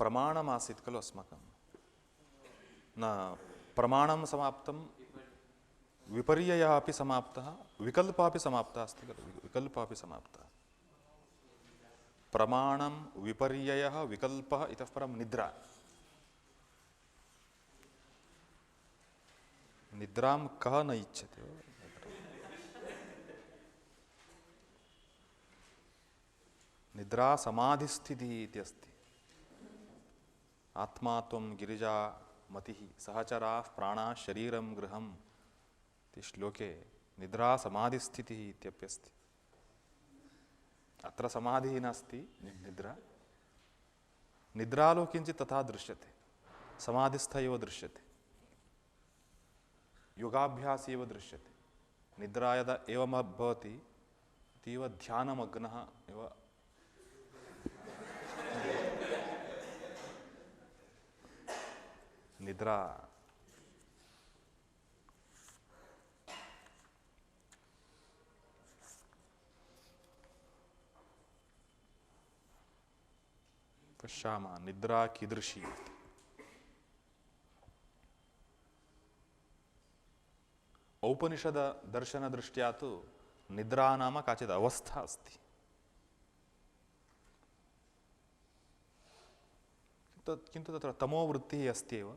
प्रमाणमासीत् खलु अस्माकं न प्रमाणं समाप्तं विपर्ययः अपि समाप्तः विकल्पः अपि समाप्तः अस्ति खलु विकल्पः अपि समाप्तः प्रमाणं विपर्ययः विकल्पः इतः परं निद्रा निद्रां कः न इच्छति निद्रा समाधिस्थितिः इति अस्ति आत्मा त्वं गिरिजा मतिः सहचराः प्राणाः शरीरं गृहम् इति श्लोके निद्रा समाधिस्थितिः इत्यप्यस्ति अत्र समाधिः नास्ति निद्रा निद्रालो किञ्चित् तथा दृश्यते समाधिस्थ एव दृश्यते योगाभ्यासी एव दृश्यते निद्रा यदा एवं भवति तीव ध्यानमग्नः एव निद्रा पश्यामः निद्रा कीदृशी औपनिषद दर्शन दृष्ट्या तो निद्रा नाम काचित् अवस्था अस्ति किन्तु तत्र तमोवृत्तिः अस्ति एव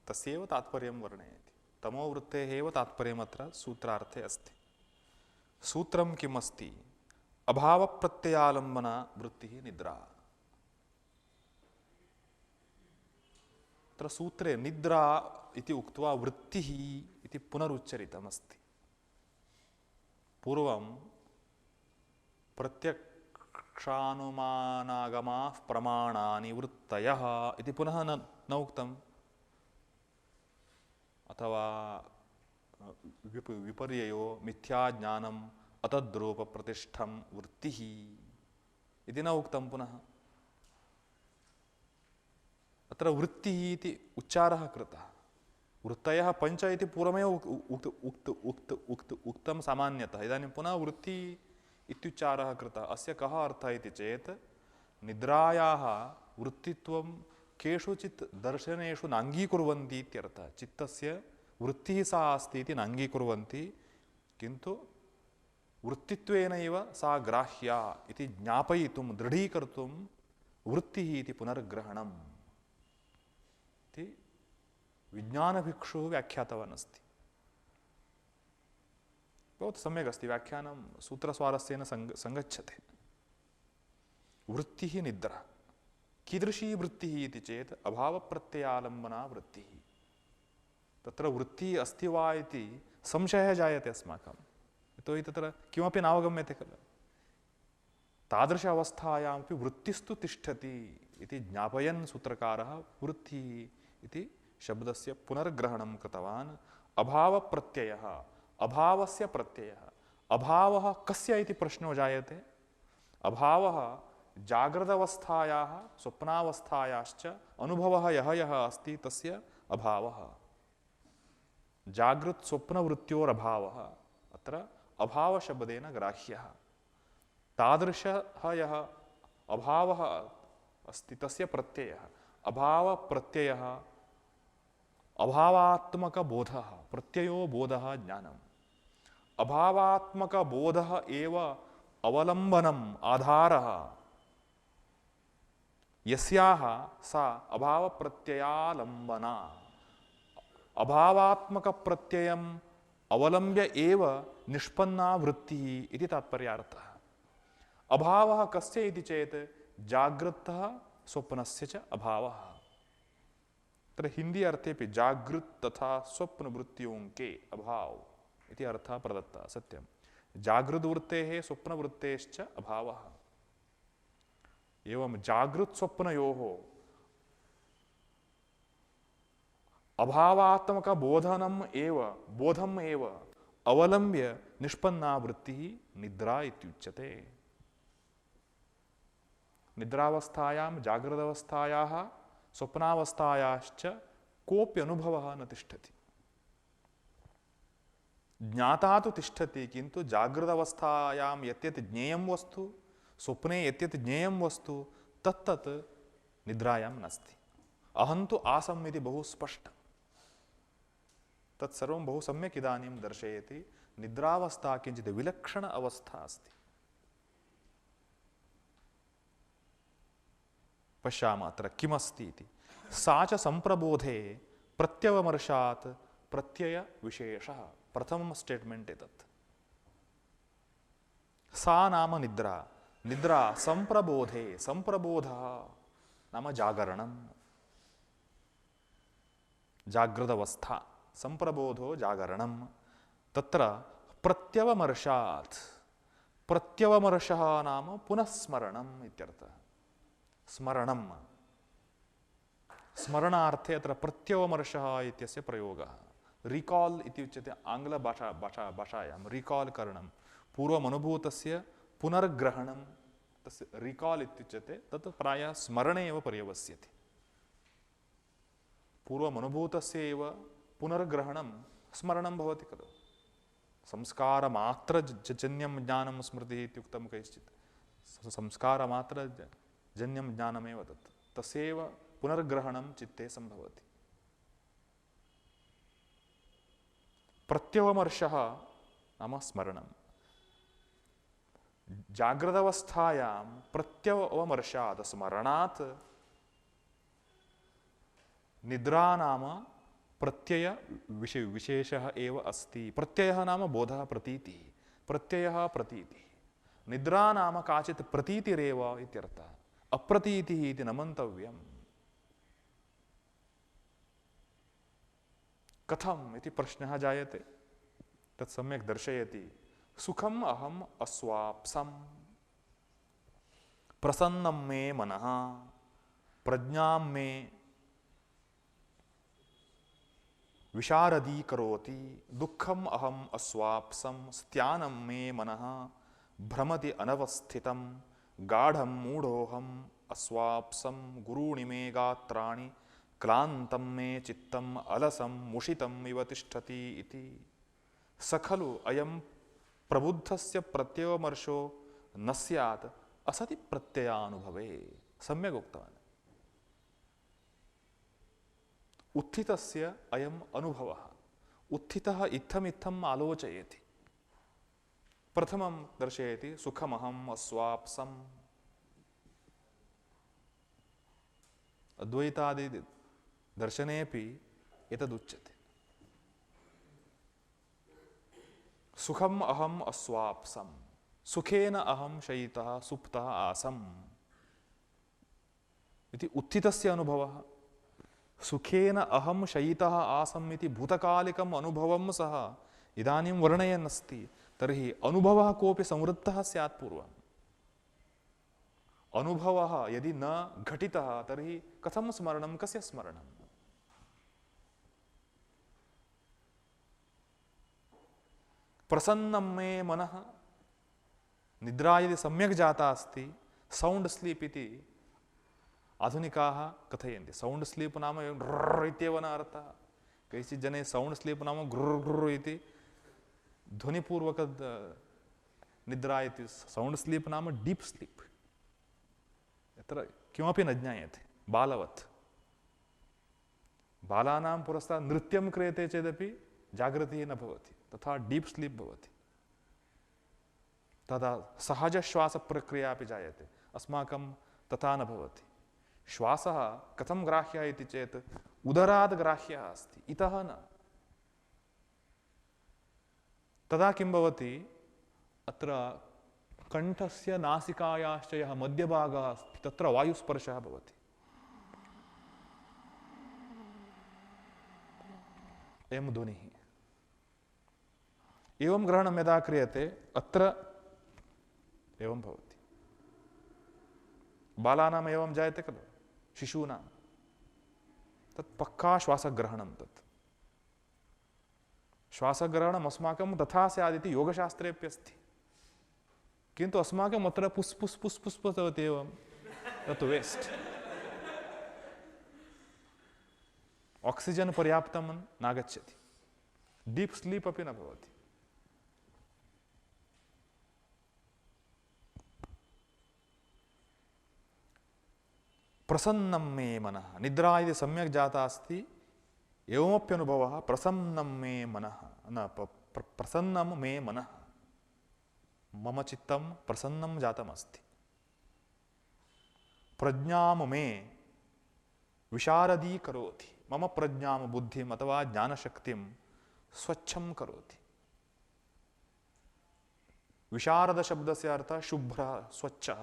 तस्यैव तात्पर्यं वर्णयति तमोवृत्तेः एव तात्पर्यम् अत्र सूत्रार्थे अस्ति सूत्रं किम् अस्ति अभावप्रत्ययालम्बना वृत्तिः निद्रा अत्र सूत्रे निद्रा इति उक्त्वा वृत्तिः इति पुनरुच्चरितमस्ति पूर्वं प्रत्यक्षानुमानागमाः प्रमाणानि वृत्तयः इति पुनः न उक्तम् अथवा विपर्ययो मिथ्याज्ञानम् अतद्रूपप्रतिष्ठं वृत्तिः इति न उक्तं पुनः अत्र वृत्तिः इति उच्चारः कृतः वृत्तयः पञ्च इति पूर्वमेव उक्तं सामान्यतः इदानीं पुनः वृत्ति इत्युच्चारः कृतः अस्य कः अर्थः इति चेत् निद्रायाः वृत्तित्वं केषुचित् दर्शनेषु नाङ्गीकुर्वन्ति इत्यर्थः चित्तस्य वृत्तिः सा अस्ति इति नाङ्गीकुर्वन्ति किन्तु वृत्तित्वेनैव सा ग्राह्या इति ज्ञापयितुं दृढीकर्तुं वृत्तिः इति पुनर्ग्रहणम् इति विज्ञानभिक्षुः व्याख्यातवान् अस्ति बहुत सम्यक् अस्ति व्याख्यानं सूत्रस्वारस्येन सङ्गच्छते वृत्तिः निद्रा कीदृशी वृत्तिः इति चेत् अभावप्रत्ययालम्बना वृत्तिः तत्र वृत्तिः अस्ति वा इति संशयः जायते अस्माकं यतोहि तत्र किमपि नावगम्यते खलु तादृश अवस्थायामपि वृत्तिस्तु तिष्ठति इति ज्ञापयन् सूत्रकारः वृत्तिः इति शब्दस्य पुनर्ग्रहणं कृतवान् अभावप्रत्ययः अभावस्य प्रत्ययः अभावः कस्य इति प्रश्नो जायते अभावः जागृतावस्थायाः स्वप्नावस्थायाश्च अनुभवः यः यः अस्ति तस्य अभावः जागृत् स्वप्नवृत्त्योरभावः अत्र अभावशब्देन ग्राह्यः तादृशः यः अभावः अस्ति तस्य प्रत्ययः अभावप्रत्ययः अभावात्मकबोधः प्रत्ययो बोधः ज्ञानम् अभावात्मकबोधः एव अवलम्बनम् आधारः यस्याः सा अभावप्रत्ययालम्बना अभावात्मकप्रत्ययम् अवलम्ब्य एव निष्पन्ना वृत्तिः इति तात्पर्यार्थः अभावः कस्य इति चेत् जागृतः स्वप्नस्य च अभावः तत्र हिंदी अर्थेपि जागृत तथा स्वप्न वृत्तियों के अभाव इति अर्थः प्रदत्तः सत्यं जागृतवृत्तेः स्वप्नवृत्तेश्च अभावः एवं जागृत स्वप्नयोः अभावात्मक बोधनम् एव बोधम् एव अवलम्ब्य निष्पन्ना वृत्तिः निद्रा इत्युच्यते निद्रावस्थायां जागृतावस्थायाः स्वप्नावस्थायाश्च कोऽपि अनुभवः न तिष्ठति ज्ञाता तो तिष्ठति किन्तु जागृतावस्थायां यत् ज्ञेयं वस्तु स्वप्ने यत् ज्ञेयं वस्तु तत्तत् निद्रायां नास्ति। अहं तु आसम् इति बहु स्पष्टं। तत्सर्वं बहु सम्यक् इदानीं दर्शयति। निद्रावस्था किञ्चित् विलक्षण अवस्था अस्ति। पश्यामः अत्र किमस्ति इति। सा च सम्प्रबोधे प्रत्यवमर्शात् प्रत्ययविशेषः। प्रथमं स्टेट्मेण्ट् एतत्। सा नाम निद्रा। निद्रा सम्प्रबोधे, सम्प्रबोधः नाम जागरणं, जागृतावस्था। सम्प्रबोधो जागरणं। तत्र प्रत्यवमर्शात्, प्रत्यवमर्शः नाम पुनः स्मरणम् इत्यर्थः। स्मरणं, स्मरणार्थे अत्र प्रत्यवमर्शः इत्यस्य प्रयोगः। रिकाल् इति उच्यते आङ्ग्लभाषायां। रिकाल् करणं, पूर्वमनुभूतस्य पुनर्ग्रहणं, तस्य रिकाल् इत्युच्यते। तत् प्रायः स्मरणे एव पर्यवस्यते। पूर्वमनुभूतस्य एव पुनर्ग्रहणं स्मरणं भवति खलु। संस्कारमात्रजन्यं ज्ञानं स्मृतिः इत्युक्तं कैश्चित्। संस्कारमात्रजन्यं ज्ञानमेव तत्। तस्यैव पुनर्ग्रहणं चित्ते सम्भवति। प्रत्यवमर्शः नाम स्मरणं। जागृतावस्थायां प्रत्यवमर्शात् स्मरणात् निद्रा नाम प्रत्यय विशेषः एव अस्ति। प्रत्ययः नाम बोधः, प्रतीतिः। प्रत्ययः प्रतीतिः। निद्रा नाम काचित् प्रतीतिरेव इत्यर्थः। अप्रतीतिः इति न मन्तव्यम्। कथम् इति प्रश्नः जायते। तत् सम्यक् दर्शयति। सुखम् अहम् अस्वाप्सम्, प्रसन्नं मे मनः, प्रज्ञां मे विशारदीकरोति, दुःखम् अहम् अस्वाप्सम्, स्त्यानं मे मनः, भ्रमति अनवस्थितं, गाढं मूढोऽहम् अस्वाप्सम्, गुरूणि मे गात्राणि, क्लान्तं मे चित्तम्, अलसं मुषितम् इव तिष्ठति इति। स खलु अयं प्रबुद्धस्य प्रत्यवमर्शो न स्यात् असति प्रत्ययानुभवे। सम्यक् उक्तवान्। उत्थितस्य अयम् अनुभवः। उत्थितः इत्थमित्थम् आलोचयति। प्रथमं दर्शयति सुखमहम् अस्वाप्सम्। अद्वैतादि दर्शनेऽपि एतदुच्यते। सुखम् अहम् अस्वाप्सम्। सुखेन अहं शयितः सुप्तः आसम् इति उत्थितस्य अनुभवः। सुखेन अहं शयितः आसम् इति भूतकालिकम् अनुभवं सः इदानीं वर्णयन् अस्ति। तर्हि अनुभवः कोऽपि संवृत्तः स्यात् पूर्वम्। अनुभवः यदि न घटितः तर्हि कथं स्मरणं, कस्य स्मरणं? प्रसन्नं मे मनः। निद्रा यदि सम्यक् जाता अस्ति, सौण्ड् स्लीप् इति आधुनिकाः कथयन्ति। सौण्ड् स्लीप् नाम ग्रुर् इत्येव न अर्थः। कैश्चित् जने सौण्ड् स्लीप् नाम ग्रुर् ग्रुर् इति ध्वनिपूर्वक निद्रा इति। सौण्ड् स्लीप् नाम डीप् स्लीप्। यत्र किमपि न ज्ञायते, बालवत्। बालानां पुरस्तात् नृत्यं क्रियते चेदपि जागृतिः न भवति, तथा डीप् स्लीप् भवति। तदा सहजश्वासप्रक्रिया अपि जायते। अस्माकं तथा न भवति। श्वासः कथं ग्राह्यः इति चेत् उदरात् ग्राह्यः अस्ति, इतः न। तदा किं भवति? अत्र कण्ठस्य नासिकायाश्च यः मध्यभागः अस्ति तत्र वायुस्पर्शः भवति। अयं ध्वनिः। एवं ग्रहणं यदा क्रियते अत्र एवं भवति। बालानाम् एवं जायते खलु, शिशूनां। तत् पक्का श्वासग्रहणं। तत् श्वासग्रहणम् अस्माकं तथा स्यादिति योगशास्त्रेऽप्यस्ति। किन्तु अस्माकम् अत्र पुस् पुस् पुस् पुस् पुस् भवति एवं। तत् वेस्ट्। आक्सिजन् पर्याप्तं नागच्छति। डीप् स्लीप् अपि न भवति। प्रसन्नं मे मनः, निद्रा यदि सम्यक् जाता अस्ति एवमप्यनुभवः प्रसन्नं मे मनः, न प्रसन्नं मे मनः, मम चित्तं प्रसन्नं जातमस्ति। प्रज्ञां मे विशारदीकरोति, मम प्रज्ञां बुद्धिम् अथवा ज्ञानशक्तिं स्वच्छं करोति। विशारद शब्दस्य अर्थः शुभ्रः स्वच्छः,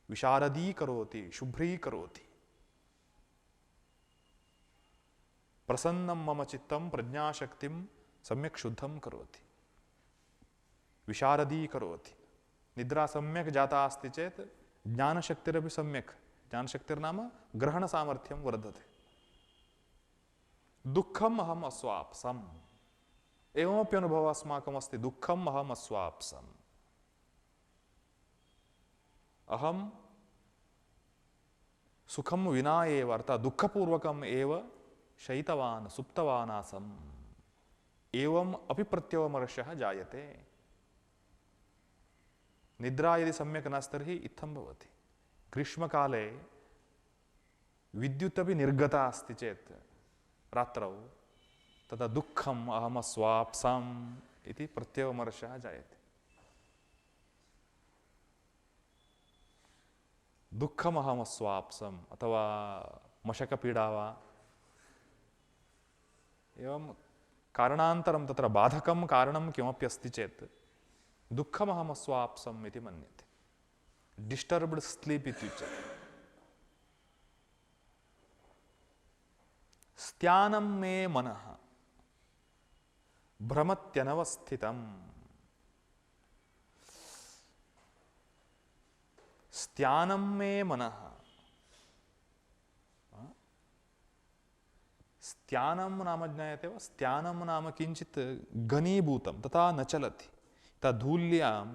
विशारदीकरोति शुभ्रीकरोति। प्रसन्नं मम चित्तं प्रज्ञाशक्तिं सम्यक् शुद्धं करोति, विशारदीकरोति। निद्रा सम्यक् जाता अस्ति चेत् ज्ञानशक्तिरपि सम्यक्, ज्ञानशक्तिर्नाम ग्रहणसामर्थ्यं वर्धते। दुःखम् अहम् अस्वाप्सम्, एवमपि अनुभवः अस्माकम् अस्ति, दुःखम् अहम् अस्वाप्सम्। अहं सुखं विना एव अर्थात् दुःखपूर्वकम् एव शयितवान् सुप्तवान् आसम्, एवम् अपि प्रत्यवमर्शः जायते। निद्रा यदि सम्यक् नास्ति तर्हि इत्थं भवति। ग्रीष्मकाले विद्युत् अपि निर्गता अस्ति चेत् रात्रौ तदा दुःखम् अहमस्वाप्सम् इति प्रत्यवमर्शः जायते। दुःखमहमस्वाप्सम् अथवा मशकपीडा वा एवं कारणान्तरं तत्र बाधकं कारणं किमपि अस्ति चेत् दुःखमहमस्वाप्सम् इति मन्यते। डिस्टर्ब्ड स्लीप् इत्युच्यते। स्त्यानं मे मनः भ्रमत्यनवस्थितम्, स्त्यानं मे मनः, स्त्यानं नाम ज्ञायते वा? स्त्यानं नाम किञ्चित् घनीभूतं तथा न चलति। तथा धूल्यां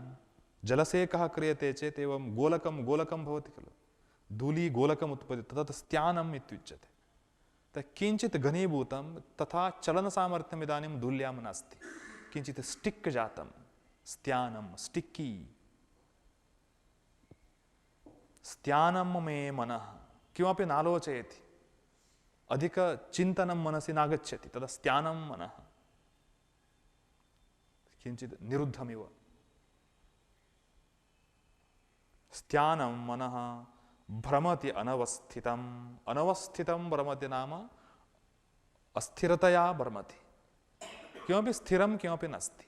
जलसेकः क्रियते चेत् एवं गोलकं गोलकं भवति खलु, धूली गोलकम् उत्पद्यते, तत् स्त्यानम् इत्युच्यते। तत् किञ्चित् घनीभूतं तथा चलनसामर्थ्यम् इदानीं धूल्यां नास्ति, किञ्चित् स्टिक् जातं, स्त्यानं स्टिक्की। स्त्यानं मे मनः, किमपि नालोचयति, अधिकचिन्तनं मनसि नागच्छति, तदा स्त्यानं मनः, किञ्चित् निरुद्धमिव। स्त्यानं मनः भ्रमति अनवस्थितम्, अनवस्थितं भ्रमति नाम अस्थिरतया भ्रमति, किमपि स्थिरं किमपि नास्ति,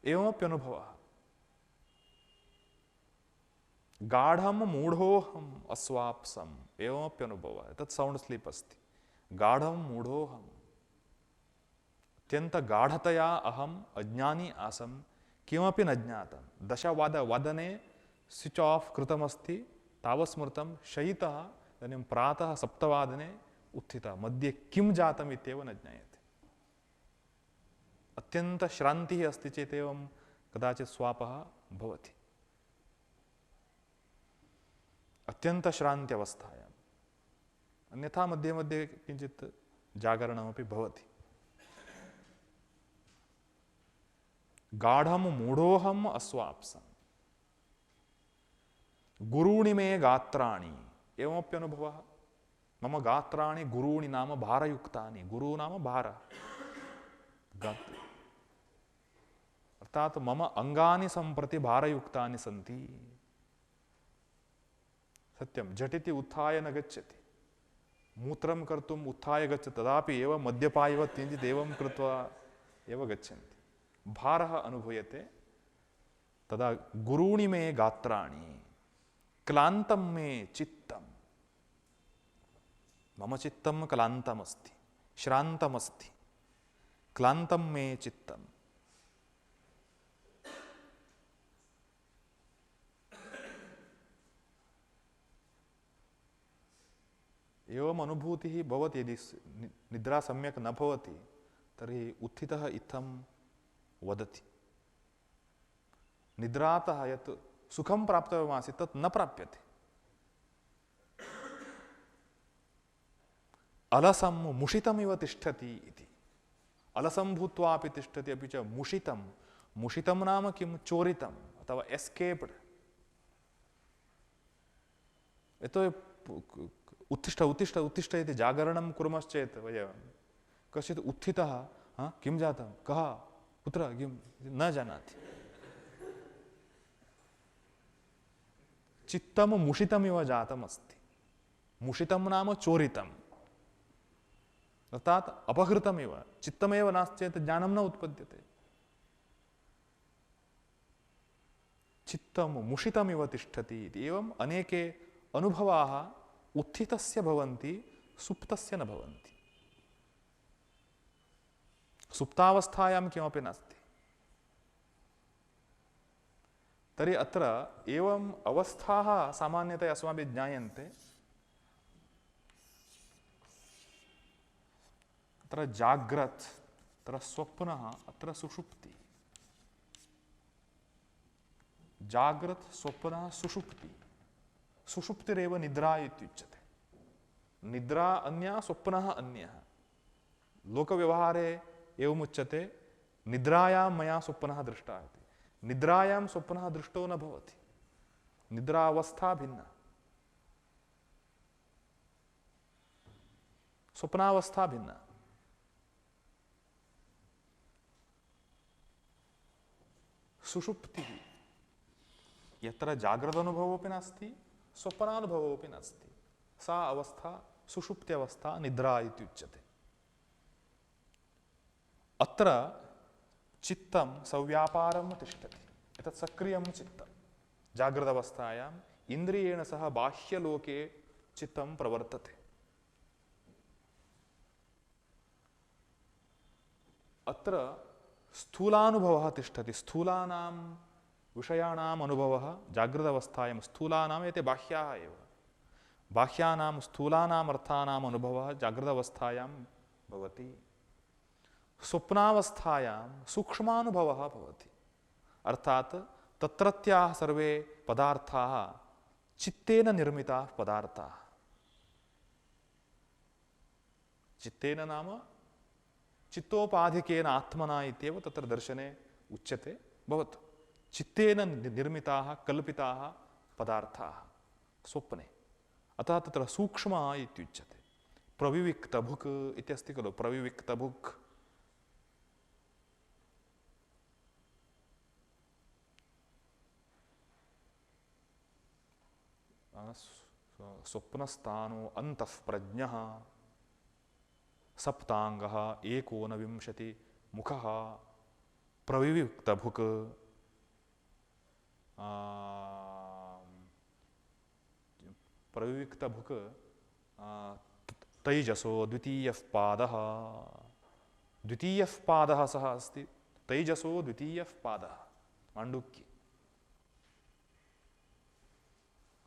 एवमप्यनुभवः। गाढ़ं मूढ़ोहम अस्वाप्सम, एवमप्यनुभवः। तत् सौंड स्लीप अस्ति। गाढ़ं मूढ़ोहम, अत्यंत गाढ़तया अहम अज्ञानी आसम, किमपि न ज्ञातं। दशवादने स्विच ऑफ कृतमस्ति, तावस्मृतं शयितः, इदानीं प्रातः 7वादने उत्थितः, मध्ये किं जातम् इत्येव न ज्ञायते। अत्यंत श्रान्तिः अस्ति चेत् एवं कदाचित् स्वापः भवति। अत्यंत श्रान्त्यवस्थायाम्, अन्यथा मध्ये मध्ये किञ्चित् जागरणमपि भवति। गाढ़ं मूढ़ोहम अस्वाप्सम्, गुरूणि मे गात्राणि, एवमप्यनुभवः। मम गात्राणि गुरूणि नाम भारयुक्तानि, गुरु नाम भार, अर्थात् मम अंगानि सम्प्रति भारयुक्तानि सन्ति। सत्यं, झटिति उत्थाय न गच्छति, मूत्रं कर्तुम् उत्थाय गच्छति, तदापि एव मद्यपायवत् किञ्चित् एवं कृत्वा एव गच्छन्ति। भारः अनुभूयते। तदा गुरूणि मे गात्राणि, क्लान्तं मे चित्तं, मम चित्तं क्लान्तमस्ति, श्रान्तमस्ति, क्लान्तं मे चित्तम्। एवम् अनुभूतिः भवति। यदि निद्रा सम्यक् न भवति तर्हि उत्थितः इत्थं वदति। निद्रातः यत् सुखं प्राप्तव्यमासीत् तत् न प्राप्यते। अलसं मुषितमिव तिष्ठति इति। अलसं भूत्वापि तिष्ठति, अपि च मुषितं, मुषितं नाम किं? चोरितम् अथवा एस्केप्ड्। यतो उत्तिष्ठ उत्तिष्ठ उत्तिष्ठ इति जागरणं कुर्मश्चेत् वयं कश्चित् उत्थितः किं जातं कः कुत्र किं न जानाति। चित्तं मुषितमिव जातमस्ति। मुषितं नाम चोरितम् अर्थात् अपहृतमिव। चित्तमेव नास्ति चेत् ज्ञानं न उत्पद्यते। चित्तं मुषितमिव तिष्ठति इति एवम् अनेके अनुभवाः उत्थितस्य भवन्ति, सुप्तस्य न भवन्ति। सुप्तावस्थायां किमपि नास्ति। तर्हि अत्र एवम् अवस्थाः सामान्यतया अस्माभिः ज्ञायन्ते। अत्र जाग्रत्, अत्र स्वप्नः, अत्र सुषुप्ति। जाग्रत्, स्वप्नः, सुषुप्ति। सुषुप्तिरेव निद्रा इत्युच्यते। निद्रा अन्या, स्वप्नः अन्यः। लोकव्यवहारे एवमुच्यते निद्रायां मया स्वप्नः दृष्टः इति। निद्रायां स्वप्नः दृष्टो न भवति। निद्रावस्था भिन्ना, स्वप्नावस्था भिन्ना। सुषुप्तिः यत्र जाग्रदनुभवोऽपि नास्ति, स्वप्नानुभवोऽपि नास्ति, सा अवस्था सुषुप्त्यवस्था निद्रा इत्युच्यते। अत्र चित्तं सव्यापारं तिष्ठति। एतत् सक्रियं चित्तं। जागृतावस्थायाम् इन्द्रियेण सह बाह्यलोके चित्तं प्रवर्तते। अत्र स्थूलानुभवः तिष्ठति। स्थूलानां विषयाणाम् अनुभवः जागृतावस्थायां स्थूलानाम् एते बाह्याः एव। बाह्यानां स्थूलानाम् अर्थानाम् अनुभवः जागृतावस्थायां भवति। स्वप्नावस्थायां सूक्ष्मानुभवः भवति। अर्थात् तत्रत्याः सर्वे पदार्थाः चित्तेन निर्मिताः पदार्थाः। चित्तेन नाम चित्तोपाधिकेन आत्मना इत्येव तत्र दर्शने उच्यते। भवतु चित्तेन निर्मिताः कल्पिताः पदार्थाः स्वप्ने। अतः तत्र सूक्ष्म इत्युच्यते। प्रविविक्तभुक् इत्यस्ति खलु। प्रविविक्तभुक् स्वप्नस्थानो अन्तः प्रज्ञः सप्तांगः एकोनविंशति मुखः प्रविविक्तभुक् प्रविविक्तभुक् तैजसो द्वितीयः पादः। द्वितीयः पादः सः अस्ति। तैजसो द्वितीयः पादः माण्डुक्ये।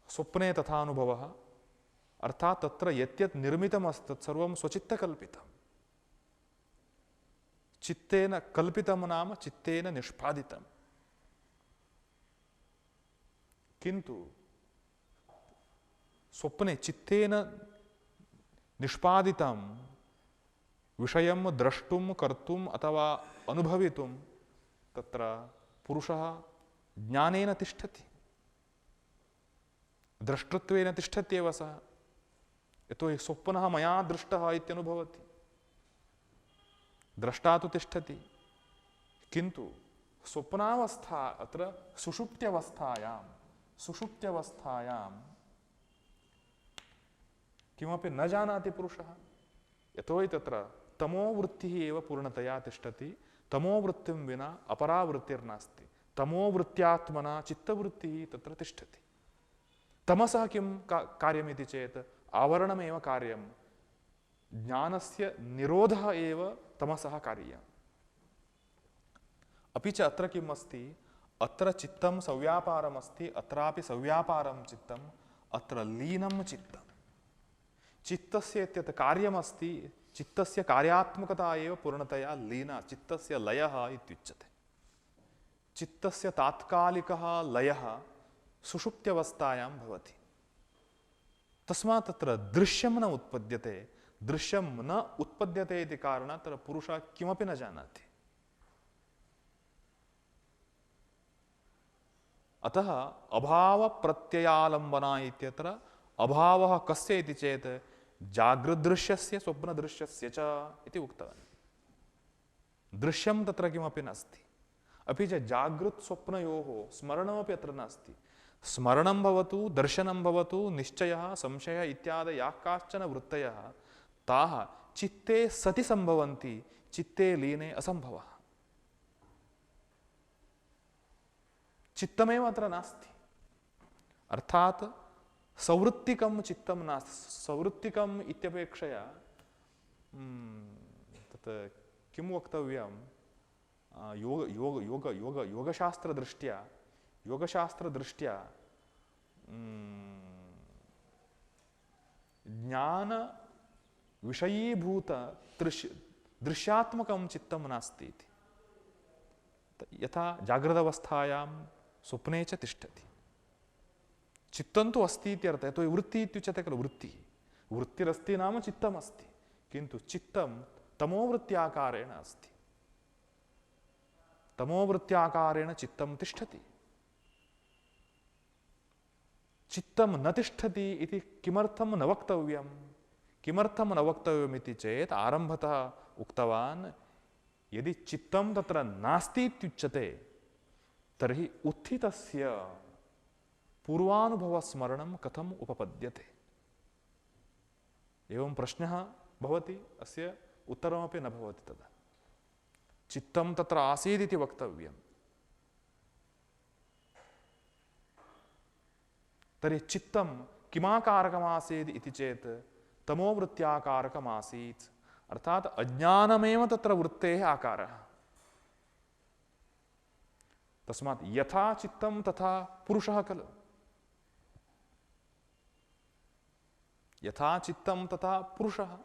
स्वप्ने तथानुभवः अर्थात् तत्र यत् निर्मितमस्ति तत्सर्वं स्वचित्तकल्पितम्। चित्तेन कल्पितं नाम चित्तेन निष्पादितम्। किन्तु स्वप्ने चित्तेन निष्पादितं विषयं द्रष्टुं कर्तुम् अथवा अनुभवितुं तत्र पुरुषः ज्ञानेन तिष्ठति। द्रष्टृत्वेन तिष्ठत्येव सः। यतोहि स्वप्नः मया दृष्टः इत्यनुभवति। द्रष्टा तु तिष्ठति। किन्तु स्वप्नावस्था अत्र सुषुप्त्यवस्थायां किमपि न जानाति पुरुषः। यतोहि तत्र तमोवृत्तिः एव पूर्णतया तिष्ठति। तमोवृत्तिं विना अपरा वृत्तिर्नास्ति। तमोवृत्त्यात्मना चित्तवृत्तिः तत्र तिष्ठति। तमसः किं कार्यमिति चेत् आवरणमेव कार्यं। ज्ञानस्य निरोधः एव तमसः कार्यम्। अपि च अत्र किम् अस्ति? अत्र चित्तं सव्यापारमस्ति। अत्रापि सव्यापारं चित्तम्। अत्र लीनं चित्तम्। चित्तस्य इत्यत्र कार्यमस्ति। चित्तस्य कार्यात्मकता एव पूर्णतया लीना। चित्तस्य लयः इत्युच्यते। चित्तस्य तात्कालिकः लयः सुषुप्त्यवस्थायां भवति। तस्मात् तत्र दृश्यं न उत्पद्यते। दृश्यं न उत्पद्यते इति कारणात् तत्र पुरुषः किमपि न जानाति। अतः अभावप्रत्ययालम्बना इत्यत्र अभावः कस्य इति चेत् जागृदृश्यस्य स्वप्नदृश्यस्य च इति उक्तवान्। दृश्यं तत्र किमपि नास्ति, अपि च जागृत् स्वप्नयोः स्मरणमपि अत्र नास्ति। स्मरणं भवतु दर्शनं भवतु निश्चयः संशयः इत्यादयः काश्चन वृत्तयः ताः चित्ते सति सम्भवन्ति, चित्ते लीने असम्भवः। चित्तमेव अत्र नास्ति, अर्थात् सवृत्तिकं चित्तं नास्ति। सवृत्तिकम् इत्यपेक्षया तत् किं वक्तव्यं, योगशास्त्रदृष्ट्या ज्ञान विषयीभूत दृश्यात्मकं चित्तं नास्ति इति। यथा जागृतावस्थायां स्वप्ने च तिष्ठति, चित्तं तु अस्ति इत्यर्थः। यतो हि वृत्तिः इत्युच्यते खलु, वृत्तिरस्ति नाम चित्तमस्ति, किन्तु चित्तं तमोवृत्त्याकारेण अस्ति। तमोवृत्त्याकारेण चित्तं तिष्ठति। चित्तं न तिष्ठति इति किमर्थं न वक्तव्यं? किमर्थं न वक्तव्यमिति चेत् आरम्भतः उक्तवान्, यदि चित्तं तत्र नास्ति इत्युच्यते तर्हि उत्थितस्य पूर्वानुभवस्मरणं कथम् उपपद्यते? एवं प्रश्नः भवति, अस्य उत्तरमपि न भवति। तदा चित्तं तत्र आसीदिति वक्तव्यं। तर्हि चित्तं किमाकारकमासीत् इति चेत् तमोवृत्त्याकारकमासीत्, अर्थात् अज्ञानमेव तत्र वृत्तेः आकारः। तस्मात् यथा चित्तं तथा पुरुषः खलु। यथा चित्तं तथा पुरुषः।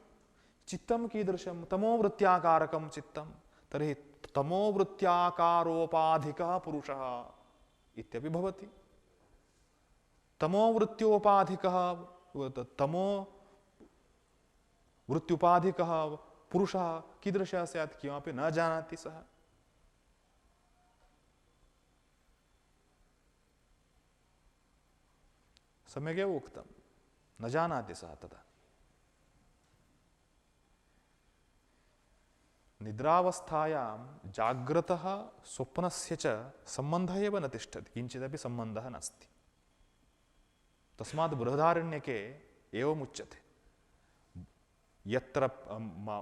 चित्तं कीदृशं? तमोवृत्त्याकारकं चित्तं। तर्हि तमोवृत्त्याकारोपाधिकः पुरुषः इत्यपि भवति। तमोवृत्त्योपाधिकः तमो वृत्त्युपाधिकः पुरुषः कीदृशः स्यात्? किमपि न जानाति सः। सम्यगेव उक्तं, न जानाति सः तदा। निद्रावस्थायां जाग्रतः स्वप्नस्य च सम्बन्धः एव न तिष्ठति, किञ्चिदपि सम्बन्धः नास्ति। तस्मात् बृहदारण्यके एवमुच्यते, यत्र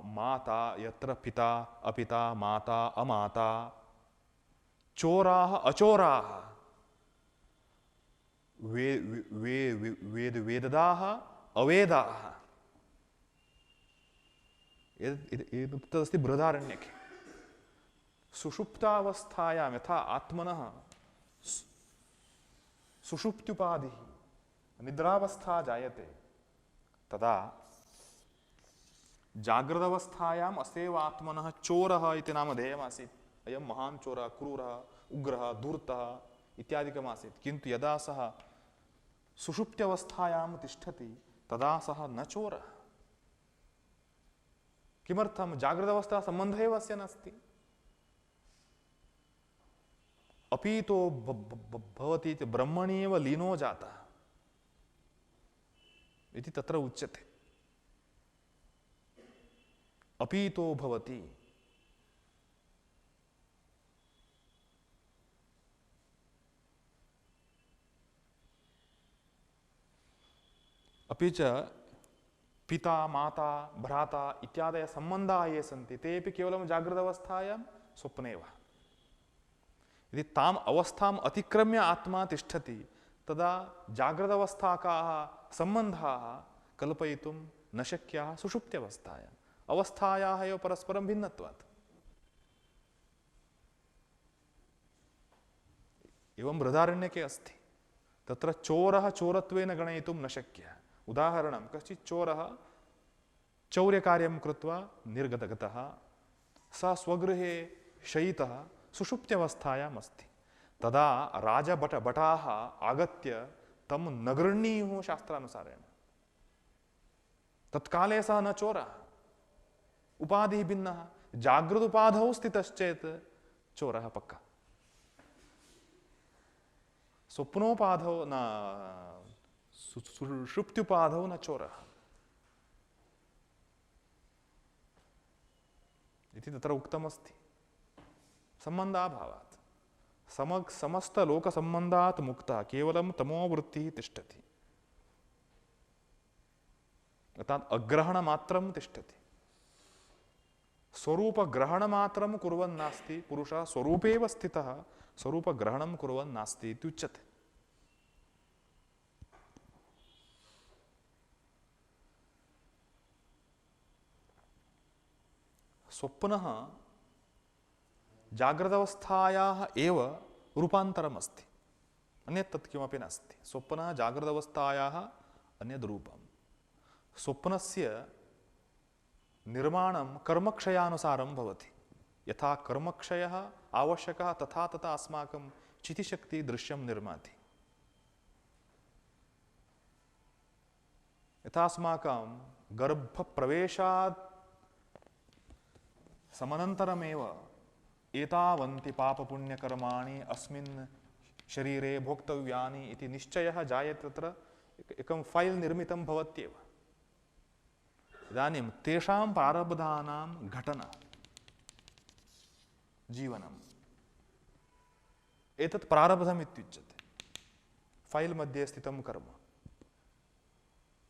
माता यत्र पिता अपिता माता अमाता चोराः अचोराः वेददाः अवेदाः। एतदस्ति बृहदारण्यके। सुषुप्तावस्थायां यथा आत्मनः सुषुप्त्युपाधिः निद्रावस्था जायते, तदा जागृतावस्थायाम् अस्यैव आत्मनः चोरः इति नाम ध्येयमासीत्। अयं महान् चोरः, क्रूरः, उग्रः, धूर्तः इत्यादिकमासीत्। किन्तु यदा सः सुषुप्त्यावस्थायां तिष्ठति तदा सः न चोरः। किमर्थं? जागृतावस्था सम्बन्धः एव अस्य नास्ति। अपीतो भवति इति ब्रह्मणि एव लीनो जातः इति तत्र उच्यते। अपीतो भवति। अपि च पिता माता भ्राता इत्यादयः सम्बन्धाः ये सन्ति तेपि केवलं जागृतावस्थायां स्वप्ने एव। यदि ताम् अवस्थाम् अतिक्रम्य आत्मा तिष्ठति तदा जागृतावस्थाकाः सम्बन्धाः कल्पयितुं न शक्याः सुषुप्त्यावस्थायाम्। अवस्थायाः एव परस्परं भिन्नत्वात्। एवं बृहदारण्यके अस्ति। तत्र चोरः चोरत्वेन गणयितुं न शक्यः। उदाहरणं, कश्चित् चोरः चौर्यकार्यं कृत्वा निर्गतः, सः स्वगृहे शयितः सुषुप्त्यावस्थायाम् अस्ति। तदा राजभटाः आगत्य तं न गृह्णीयुः शास्त्रानुसारेण। तत्काले सः न चोरः, उपाधिः भिन्नः। जागृदुपाधौ स्थितश्चेत् चोरः पक्का। स्वप्नोपाधौ न सुषुप्त्युपाधौ न चोरः इति तत्र उक्तमस्ति। सम्बन्धाभावात् समस्तलोकसम्बन्धात् मुक्तः केवलं तमोवृत्तिः तिष्ठति, अर्थात् अग्रहणमात्रं तिष्ठति। स्वरूपग्रहणमात्रं कुर्वन् नास्ति पुरुषः, स्वरूपेव स्थितः स्वरूपग्रहणं कुर्वन् नास्ति इत्युच्यते। स्वप्नः जाग्रदवस्थायाः एव रूपान्तरम् अस्ति, अन्यत् तत् किमपि नास्ति। स्वप्नः जाग्रदवस्थायाः अन्यद् रूपम्। स्वप्नस्य निर्माणं कर्मक्षयानुसारं भवति। यथा कर्मक्षयः आवश्यकः तथा तथा अस्माकं चितिशक्ति दृश्यं निर्माति। यथा अस्माकं गर्भप्रवेशात् समनन्तरमेव एतावन्ति पापपुण्यकर्माणि अस्मिन् शरीरे भोक्तव्यानि इति निश्चयः जायते। तत्र एकं फैल् निर्मितं भवत्येव। इदानीं तेषां प्रारब्धानां घटना जीवनम् एतत् प्रारब्धम् इत्युच्यते, फैल् मध्ये स्थितं कर्म।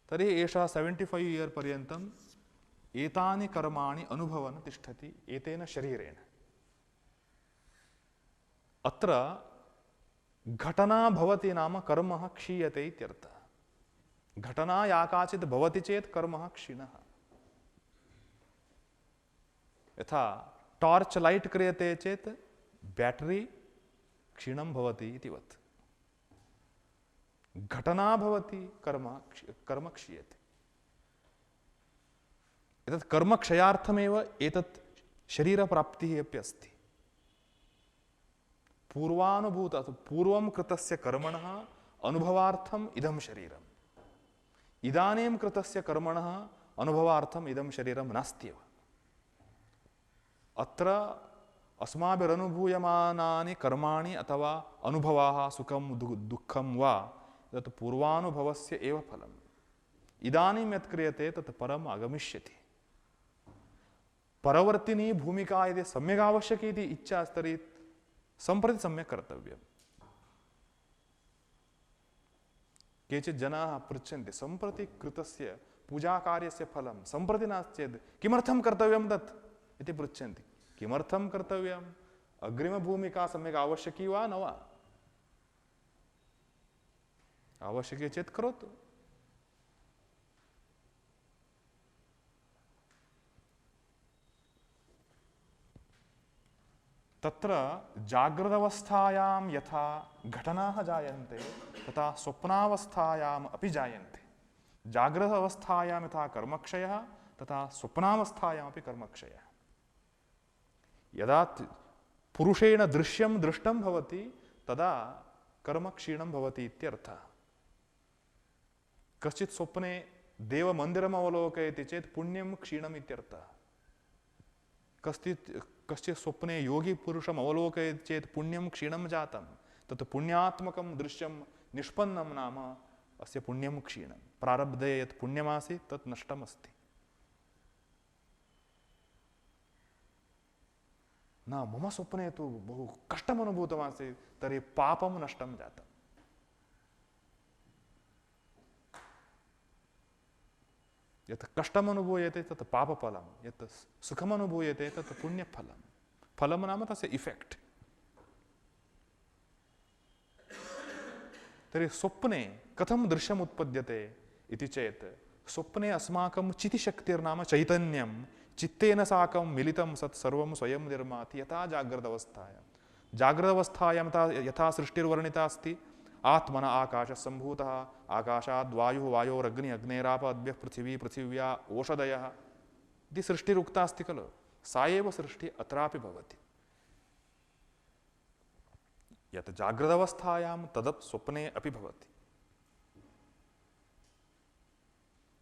तर्हि एषः 75 इयर् पर्यन्तम् एतानि कर्माणि अनुभवन् तिष्ठति एतेन शरीरेण। अत्र घटना भवति नाम कर्मः क्षीयते इत्यर्थः। घटना या काचित् भवति चेत् कर्मः क्षीणः। यथा टार्च लाइट क्रियते चेत् बैटरी क्षीणं भवति इतिवत्। घटना भवति कर्म क्षीयते। एतत् कर्मक्षयार्थमेव एतत् शरीरप्राप्तिः अपि अस्ति। पूर्वानुभूत पूर्वं कृतस्य कर्मणः अनुभवार्थम् इदं शरीरम्, इदानीं कृतस्य कर्मणः अनुभवार्थम् इदं शरीरं नास्त्येव। अत्र अस्माभिरनुभूयमानानि कर्माणि अथवा अनुभवाः सुखं दुःखं वा तत् पूर्वानुभवस्य एव फलम्। इदानीं यत् क्रियते तत् परम् आगमिष्यति। परवर्तिनी भूमिका यदि सम्यक् आवश्यकी इति इच्छा अस्ति तर्हि सम्प्रति सम्यक् कर्तव्यम्। केचित् जनाः पृच्छन्ति सम्प्रति कृतस्य पूजाकार्यस्य फलं सम्प्रति नास्ति चेत् किमर्थं कर्तव्यं तत् इति पृच्छन्ति। किमर्थं कर्तव्यम्? अग्रिमभूमिका सम्यक् आवश्यकी वा न वा? आवश्यकी चेत् करोतु। तत्र जाग्रदवस्थायां यथा घटनाः जायन्ते तथा स्वप्नावस्थायाम् अपि जायन्ते। जाग्रदवस्थायां यथा कर्मक्षयः तथा स्वप्नावस्थायामपि कर्मक्षयः। यदा पुरुषेण दृश्यं दृष्टं भवति तदा कर्म क्षीणं भवति इत्यर्थः। कश्चित् स्वप्ने देवमन्दिरम् अवलोकयति चेत् पुण्यं क्षीणम् इत्यर्थः। कश्चित् स्वप्ने योगी पुरुषम् अवलोकयति चेत् पुण्यं क्षीणं जातं। तत् पुण्यात्मकं दृश्यं निष्पन्नं नाम अस्य पुण्यं क्षीणं। प्रारब्धे यत् पुण्यमासीत् तत् नष्टमस्ति। न मम स्वप्ने तु बहु कष्टम् अनुभूतमासीत् तर्हि पापं नष्टं जातम्। यत् कष्टम् अनुभूयते तत् पापफलं, यत् सुखम् अनुभूयते तत् पुण्यफलं। फलं नाम तस्य इफेक्ट्। तर्हि स्वप्ने कथं दृश्यम् उत्पद्यते इति चेत् स्वप्ने अस्माकं चितिशक्तिर्नाम चैतन्यं चित्तेन साकं मिलितं सत् सर्वं स्वयं निर्माति। यथा जाग्रदवस्थायां यथा सृष्टिर्वर्णिता अस्ति। आत्मन आकाशसम्भूतः, आकाशाद् वायुः, वायोरग्निः, अग्नेराप अद्भ्यः पृथिवी, पृथिव्या ओषधयः इति सृष्टिरुक्ता अस्ति खलु। सा एव सृष्टिः अत्रापि भवति। यत् जाग्रदवस्थायां तदप् स्वप्ने अपि भवति।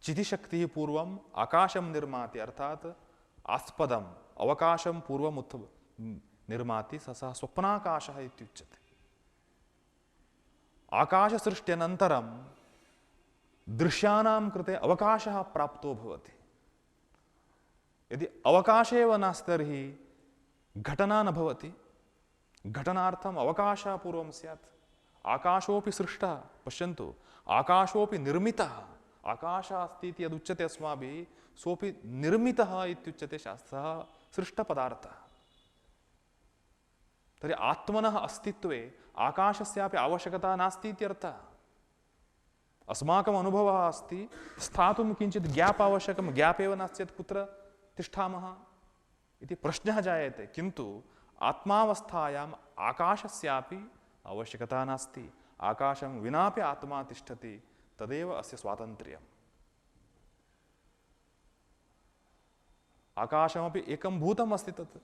चितिशक्तिः पूर्वम् आकाशं निर्माति, अर्थात् आस्पदम् अवकाशं पूर्वम् निर्माति। सः स्वप्नाकाशः इत्युच्यते। आकाशसृष्ट्यनन्तरं दृश्यानां कृते अवकाशः प्राप्तो भवति। यदि अवकाश एव नास्ति तर्हि घटना न भवति। घटनार्थम् अवकाशः पूर्वं स्यात्। आकाशोऽपि सृष्टः, पश्यन्तु, आकाशोऽपि निर्मितः। आकाशः अस्ति इति यदुच्यते अस्माभिः, सोऽपि निर्मितः इत्युच्यते शास्त्रः, सृष्टपदार्थः। तर्हि आत्मनः अस्तित्वे आकाशस्यापि आवश्यकता नास्ति इत्यर्थः। अस्माकम् अनुभवः अस्ति, स्थातुं किञ्चित् ग्याप् आवश्यकं, ग्याप् एव नास्ति चेत् कुत्र तिष्ठामः इति प्रश्नः जायते। किन्तु आत्मावस्थायाम् आकाशस्यापि आवश्यकता नास्ति। आकाशं विनापि आत्मा तिष्ठति, तदेव अस्य स्वातन्त्र्यम्। आकाशमपि एकं भूतम् अस्ति तत्।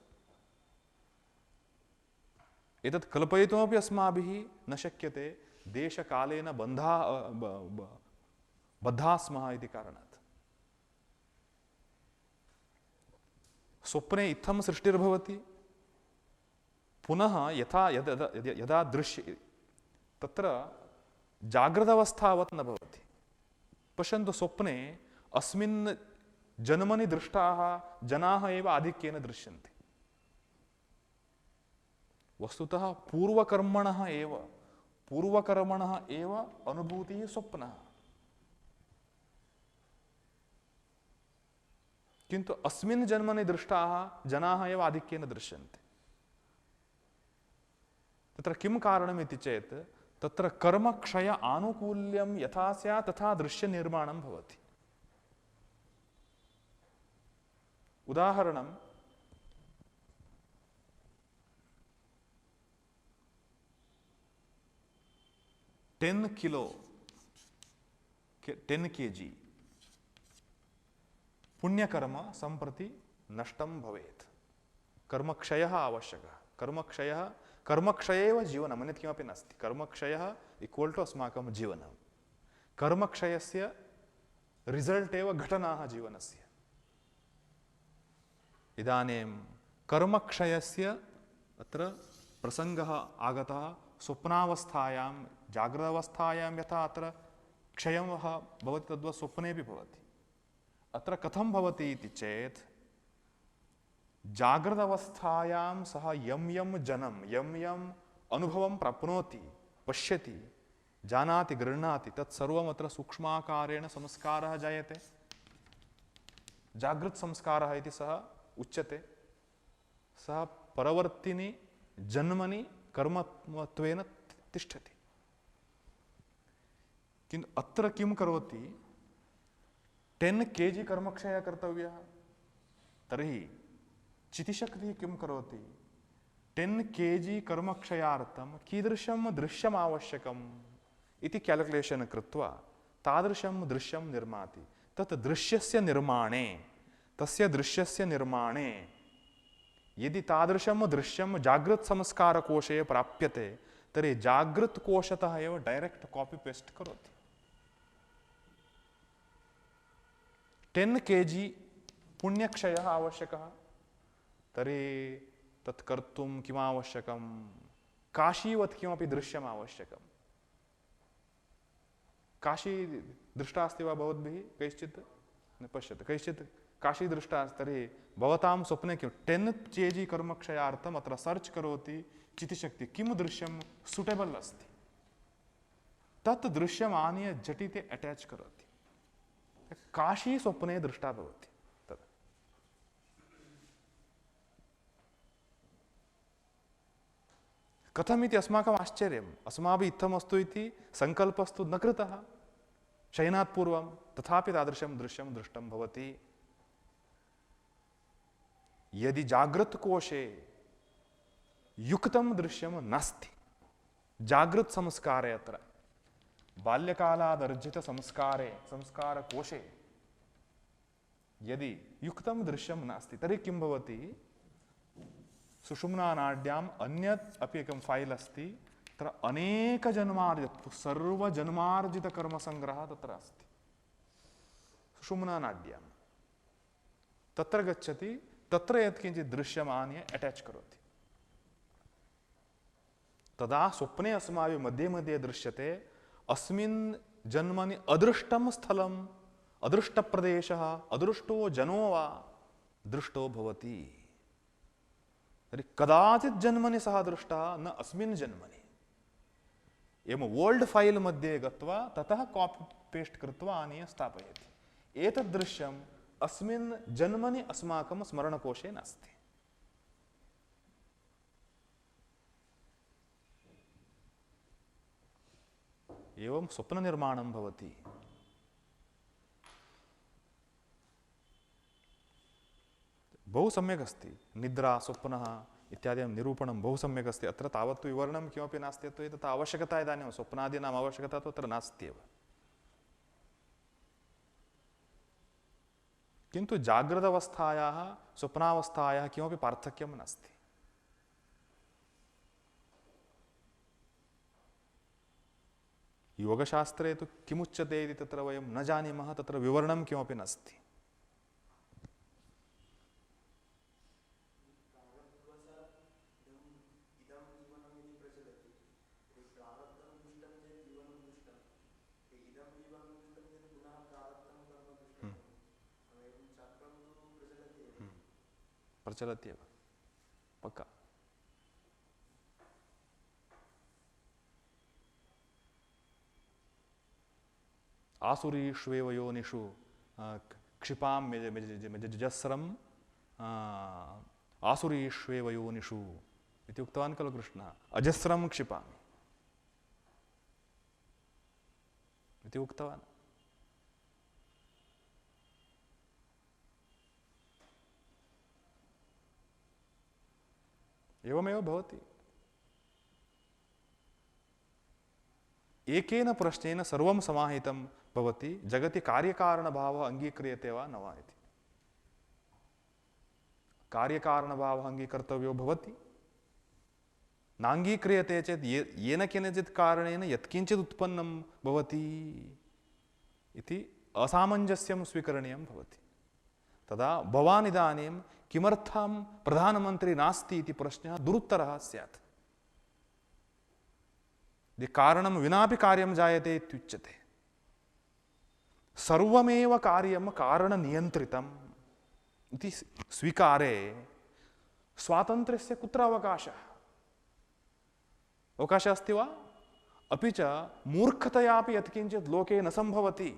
एतत् कल्पयितुमपि अस्माभिः न शक्यते, देशकालेन बद्धाः स्मः इति कारणात्। स्वप्ने इत्थं सृष्टिर्भवति, पुनः यदा दृश्य तत्र जागृतावस्थावत् न भवति। पश्यन्तु, स्वप्ने अस्मिन् जन्मनि दृष्टाः जनाः एव आधिक्येन दृश्यन्ते। वस्तुतः पूर्वकर्मणः एव अनुभूतिः स्वप्नः। किन्तु अस्मिन् जन्मनि दृष्टाः जनाः एव आधिक्येन दृश्यन्ते। तत्र किं कारणमिति चेत्, तत्र कर्मक्षय आनुकूल्यं यथा स्यात् तथा दृश्यनिर्माणं भवति। उदाहरणं, 10 kg पुण्यकर्म सम्प्रति नष्टं भवेत्। कर्मक्षयः आवश्यकः। कर्मक्षय एव जीवनम्, अन्यत् किमपि नास्ति। कर्मक्षयः इक्वल् टु अस्माकं जीवनं। कर्मक्षयस्य रिसल्ट् एव घटनाः जीवनस्य। इदानीं कर्मक्षयस्य अत्र प्रसङ्गः आगतः स्वप्नावस्थायां, जागृतावस्थायां यथा अत्र क्षयः भवति तद्वत् स्वप्नेपि भवति। अत्र कथं भवति इति चेत्, जागृतावस्थायां सः यं जनं यं अनुभवं प्राप्नोति, पश्यति, जानाति, गृह्णाति, तत्सर्वम् अत्र सूक्ष्माकारेण संस्कारः जायते। जागृत संस्कारः इति सः उच्यते। सः परवर्तिनि जन्मनि कर्मत्वेन तिष्ठति। किन्तु अत्र किं करोति, 10 kg कर्मक्षयः कर्तव्यः। तर्हि चितिशक्तिः किं करोति, 10 kg कर्मक्षयार्थं कीदृशं दृश्यम् आवश्यकम् इति क्याल्कुलेशन् कृत्वा तादृशं दृश्यं निर्माति। तत् दृश्यस्य निर्माणे, तस्य दृश्यस्य निर्माणे यदि तादृशं दृश्यं जागृत संस्कारकोशे प्राप्यते, तर्हि जागृत कोशतः एव डैरेक्ट् कॉपी पेस्ट करोति। 10 kg पुण्यक्षयः आवश्यकः। तर्हि तत् कर्तुं किम् आवश्यकं, काशीवत् किमपि दृश्यम् आवश्यकम्। काशी दृष्टा अस्ति वा भवद्भिः कैश्चित्? न पश्यतु, कैश्चित् काशी दृष्टा अस्ति। तर्हि भवतां स्वप्ने किं 10 kg कर्मक्षयार्थम् अत्र सर्च करोति चितिशक्ति, किं दृश्यं सुटेबल् अस्ति, तत् दृश्यम् आनीय झटिति अटैच् करोति। काशी स्वप्ने दृष्टा भवति। तद् कथमिति अस्माकम् आश्चर्यम्। अस्माभिः इत्थमस्तु इति सङ्कल्पस्तु न कृतः शयनात् पूर्वं, तथापि तादृशं दृश्यं दृष्टं भवति। यदि जागृत कोशे युक्तं दृश्यं नास्ति, जागृत संस्कारे, अत्र बाल्यकालादर्जित संस्कारे, संस्कारकोशे यदि युक्तं दृश्यं नास्ति, तर्हि किं भवति, सुषुम्नानाड्याम् अन्यत् अपि एकं फाइल् अस्ति, तत्र अनेकजन्मार्जित सर्वजन्मार्जितकर्मसङ्ग्रहः तत्र अस्ति। सुषुम्नानाड्यां तत्र गच्छति, तत्र यत्किञ्चित् दृश्यम् आनीय अटैच् करोति। तदा स्वप्ने अस्माभिः मध्ये मध्ये दृश्यते, अस्मिन् जन्मनि अदृष्टं स्थलम अदृष्ट प्रदेशः अदृष्टो जनो वा दृष्टो भवति। तर्हि कदाचित् जन्मनि सः दृष्टः न अस्मिन् जन्मनि। एवं वर्ल्ड फाइल मध्ये गत्वा ततः कॉपी पेस्ट कृत्वा आनीय स्थापयति। एतद् दृश्यम् अस्मिन् जन्मनि अस्माकं स्मरणकोशे नास्ति। एवं स्वप्ननिर्माणं भवति। बहु सम्यक् अस्ति। निद्रा स्वप्नः इत्यादि निरूपणं बहु सम्यक् अस्ति। अत्र तावत् विवरणं किमपि नास्ति। तथा आवश्यकता इदानीं स्वप्नादीनाम् आवश्यकता तु अत्र नास्त्येव। किन्तु जाग्रदवस्थायाः स्वप्नावस्थायाः किमपि पार्थक्यं नास्ति। योगशास्त्रे तु किमुच्यते इति तत्र वयं न जानीमः। तत्र विवरणं किमपि नास्ति। प्रचलति एव पक्का। आसुरीष्वेव योनिषु क्षिपां मेजस्रम् आसुरीष्वेव योनिषु इति उक्तवान् खलु कृष्णः। अजस्रं क्षिपामि इति उक्तवान्। एवमेव भवति। एकेन प्रश्नेन सर्वं समाहितं भवति। जगति कार्यकारणभावः अङ्गीक्रियते वा न वा इति। कार्यकारणभावः अङ्गीकर्तव्यो भवति। नाङ्गीक्रियते चेत् येन केनचित् कारणेन यत्किञ्चित् उत्पन्नं भवति इति असामञ्जस्यं स्वीकरणीयं भवति। तदा भवान् इदानीं किमर्थं प्रधानमन्त्री नास्ति इति प्रश्नः दुरुत्तरः स्यात्। कारणं विनापि कार्यं जायते इत्युच्यते। सर्वमेव कार्यं कारणनियन्त्रितम् इति स्वीकारे स्वातन्त्र्यस्य कुत्र अवकाशः? अवकाशः अस्ति वा? अपि च मूर्खतयापि यत्किञ्चित् लोके न सम्भवति।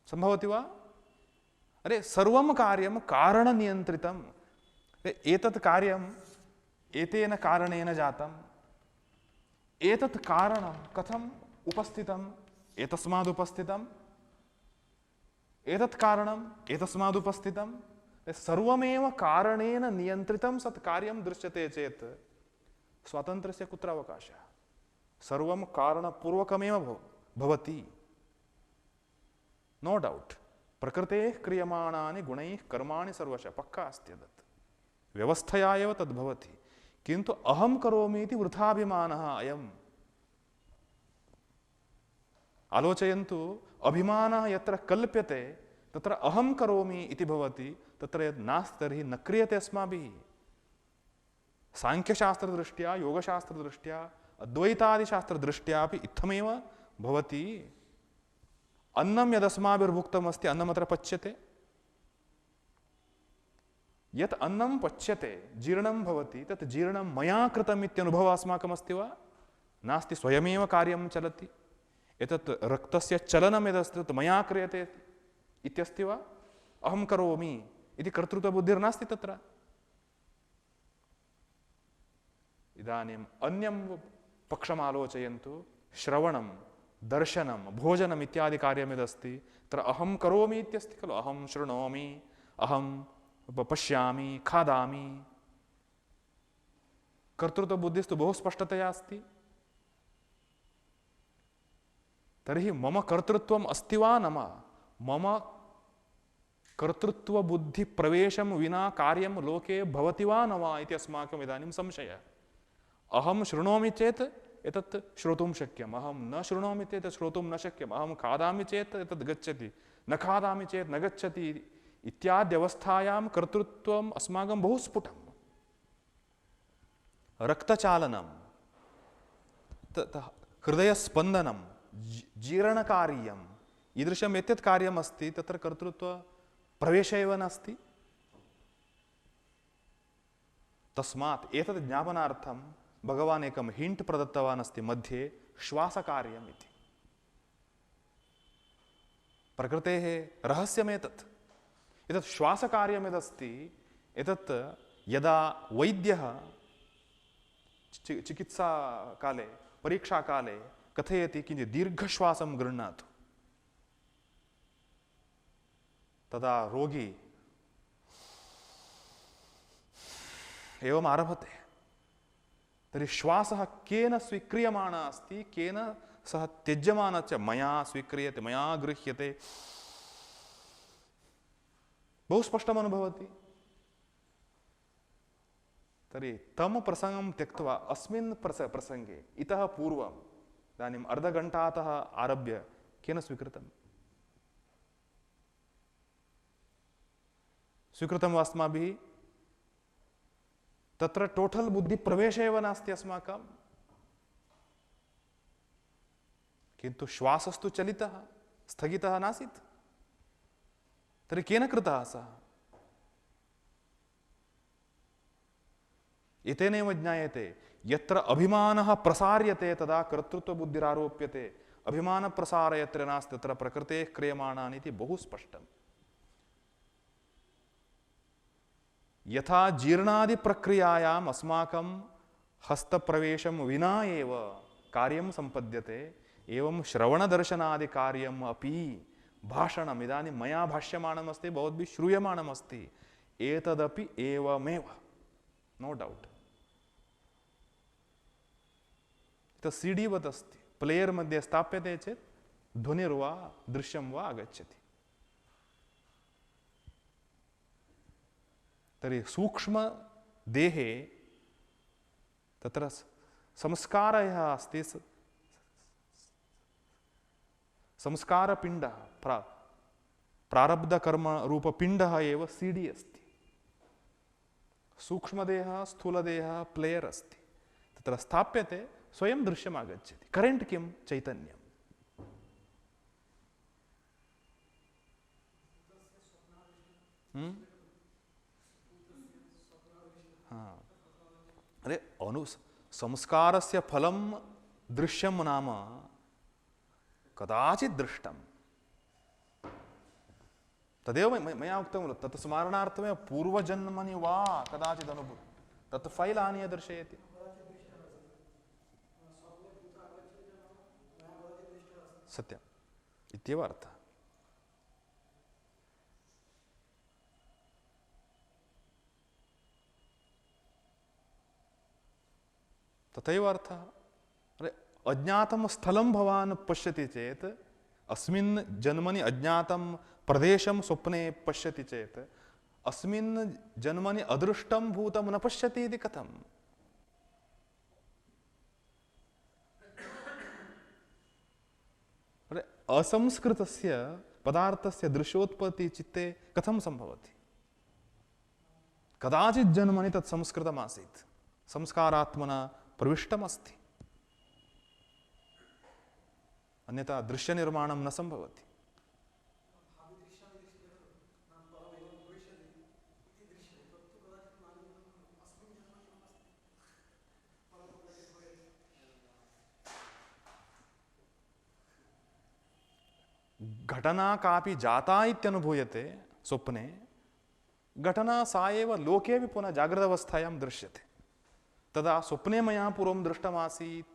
सम्भवति वा? अरे सर्वं कार्यं कारणनियन्त्रितम्। एतत् कार्यम् एतेन कारणेन जातम्। एतत् कारणं कथम् उपस्थितम्? एतस्मादुपस्थितम्। एतत् कारणम् एतस्मादुपस्थितम्। सर्वमेव कारणेन नियन्त्रितं सत् कार्यं दृश्यते चेत् स्वातन्त्र्यस्य कुत्र अवकाशः? सर्वं कारणपूर्वकमेव भवति। No doubt. प्रकृतेः क्रियमाणानि गुणैः कर्माणि सर्वशः पक्का अस्ति तत्। व्यवस्थया एव तद् भवति। किन्तु अहं करोमि इति वृथाभिमानः अयम्। आलोचयन्तु। अभिमानः यत्र कल्प्यते तत्र अहं करोमि इति भवति। तत्र यद् नास्ति तर्हि न क्रियते अस्माभिः। सांख्यशास्त्रदृष्ट्या योगशास्त्रदृष्ट्या अद्वैतादिशास्त्रदृष्ट्यापि इत्थमेव भवति। अन्नं यदस्माभिर्भुक्तमस्ति अन्नमत्र पच्यते। यत् अन्नं पच्यते जीर्णं भवति तत् जीर्णं मया कृतम् इत्यनुभवः अस्माकमस्ति वा? नास्ति। स्वयमेव कार्यं चलति। एतत् रक्तस्य चलनं यदस्ति तत् मया क्रियते इत्यस्ति वा? अहं करोमि इति कर्तृत्वबुद्धिर्नास्ति तत्र। इदानीम् अन्यं पक्षमालोचयन्तु। श्रवणं दर्शनं भोजनम् इत्यादि कार्यमिदस्ति तत्र अहं करोमि इत्यस्ति खलु। अहं शृणोमि, अहं पश्यामि, खादामि। कर्तृत्वबुद्धिस्तु बहु स्पष्टतया अस्ति। तर्हि मम कर्तृत्वम् अस्ति वा न वा? मम कर्तृत्वबुद्धिप्रवेशं विना कार्यं लोके भवति वा न वा इति अस्माकम् इदानीं संशयः। अहं शृणोमि चेत् एतत् श्रोतुं शक्यम्। अहं न शृणोमि चेत् श्रोतुं न शक्यम्। अहं खादामि चेत् एतद् गच्छति, न खादामि चेत् न गच्छति इत्याद्यवस्थायां कर्तृत्वम् अस्माकं बहु स्फुटम्। रक्तचालनं हृदयस्पन्दनं जीर्णकार्यम् ईदृशम् यत् कार्यमस्ति तत्र कर्तृत्वप्रवेशः एव नास्ति। तस्मात् एतद् ज्ञापनार्थं भगवान् एकं हिण्ट् प्रदत्तवान् अस्ति मध्ये श्वासकार्यम् इति। प्रकृतेः रहस्यमेतत्। एतत् श्वासकार्यं यदस्ति एतत् यदा वैद्यः चिकित्साकाले परीक्षाकाले कथयति किञ्चित् दीर्घश्वासं गृह्णातु, तदा रोगी एवम् आरभते। तर्हि श्वासः केन स्वीक्रियमाणः अस्ति, केन सः त्यज्यमानः च, मया स्वीक्रियते, मया गृह्यते, बहु स्पष्टम् अनुभवति। तर्हि तं प्रसंगं त्यक्त्वा अस्मिन् प्रसंगे इतः पूर्वम् इदानीम् अर्धघण्टातः आरभ्य केन स्वीकृतं? स्वीकृतं वा अस्माभिः? तत्र टोटल बुद्धि प्रवेश एव नास्ति अस्माकं। किन्तु श्वासस्तु चलितः, स्थगितः नासीत्। तर्हि केन कृतः सः? एतेनैव ज्ञायते यत्र अभिमानः प्रसार्यते तदा कर्तृत्वबुद्धिरारोप्यते। अभिमानप्रसारः यत्र नास्ति तत्र प्रकृतेः क्रियमाणानि इति बहु स्पष्टम्। यथा जीर्णादि प्रक्रियायाम् अस्माकं हस्तप्रवेशं विना एव कार्यं सम्पद्यते, एवं श्रवणदर्शनादि कार्यम् अपि भाषणम् इदानीं मया भाष्यमाणमस्ति, भवद्भिः श्रूयमाणमस्ति, एतदपि एवमेव, नो डौट्। तत् CD वत् अस्ति, प्लेयर् मध्ये स्थाप्यते चेत् ध्वनिर्वा दृश्यं वा आगच्छति। तर्हि सूक्ष्म देहे तत्र संस्कारः अस्ति, संस्कारपिण्डः, प्रारब्धकर्म रूपपिण्डः एव CD अस्ति। सूक्ष्मदेहः स्थूलदेहः प्लेयर् अस्ति, तत्र स्थाप्यते स्वयं दृश्यम् आगच्छति। करेण्ट् किं? चैतन्यम्। अरे संस्कारस्य फलं दृश्यं नाम कदाचित् दृष्टं। तदेव मया उक्तं खलु, तत् स्मरणार्थमेव पूर्वजन्मनि वा कदाचित् अनुभूतं, तत् फैल् आनीय दर्शयति। सत्यम् इत्येव अर्थः। तथैव अर्थः। अरे अज्ञातं स्थलं भवान् पश्यति चेत्, अस्मिन् जन्मनि अज्ञातं प्रदेशं स्वप्ने पश्यति चेत्, अस्मिन् जन्मनि अदृष्टं भूतं न पश्यति इति कथम्? अरे असंस्कृतस्य पदार्थस्य दृश्योत्पत्तिः चित्ते कथं सम्भवति? कदाचित् जन्मनि तत् संस्कृतमासीत्, संस्कारात्मना प्रविष्टमस्ति, अन्यथा दृश्यनिर्माणं न सम्भवति। घटना कापि जाता इत्यनुभूयते स्वप्ने, घटना सा एव लोके अपि पुनः जागृतावस्थायां दृश्यते। तदा स्वप्ने मया पूर्वं दृष्टमासीत्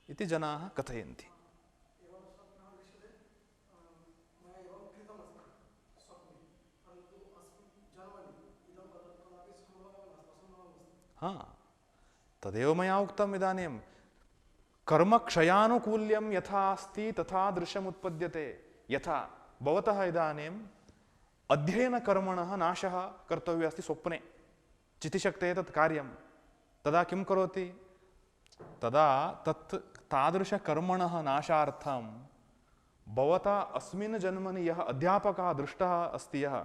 इति जनाः कथयन्ति। हाँ, तदेव मया उक्तम् इदानीं। कर्मक्षयानुकूल्यं यथा अस्ति तथा दृश्यम् उत्पद्यते। यथा भवतः इदानीम् अध्ययनकर्मणः नाशः कर्तव्यः अस्ति स्वप्ने, चितिशक्तेः तत् कार्यं, तदा किं करोति? तदा तत् तादृशकर्मणः नाशार्थं भवता अस्मिन् जन्मनि यः अध्यापकः दृष्टः अस्ति, यः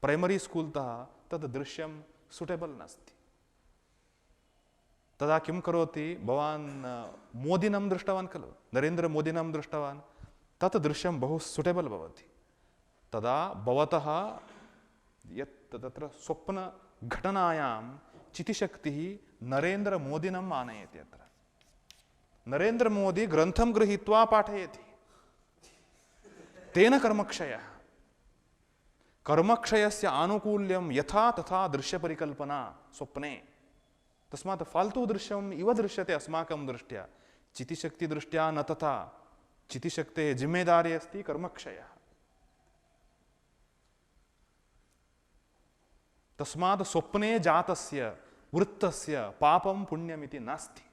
प्रैमरी स्कूल्तः, तत् दृश्यं सुटेबल् नास्ति। तदा किं करोति भवान् मोदिनं दृष्टवान् खलु नरेन्द्रमोदिनं दृष्टवान् तत् दृश्यं बहु सुटेबल् भवति तदा भवतः यत् तत्र स्वप्नघटनायां चितिशक्तिः नरेन्द्रमोदिनम् आनयति अत्र नरेन्द्रमोदी ग्रन्थं गृहीत्वा पाठयति तेन कर्मक्षयः कर्मक्षयस्य आनुकूल्यं यथा तथा दृश्यपरिकल्पना स्वप्ने तस्मात् फाल्तु दृश्यम् इव दृश्यते अस्माकं दृष्ट्या चितिशक्तिदृष्ट्या न तथा चितिशक्तेः जिम्मेदारी अस्ति कर्मक्षयः तस्मात् स्वप्ने जातस्य वृत्तस्य पापं पुण्यमिति नास्ति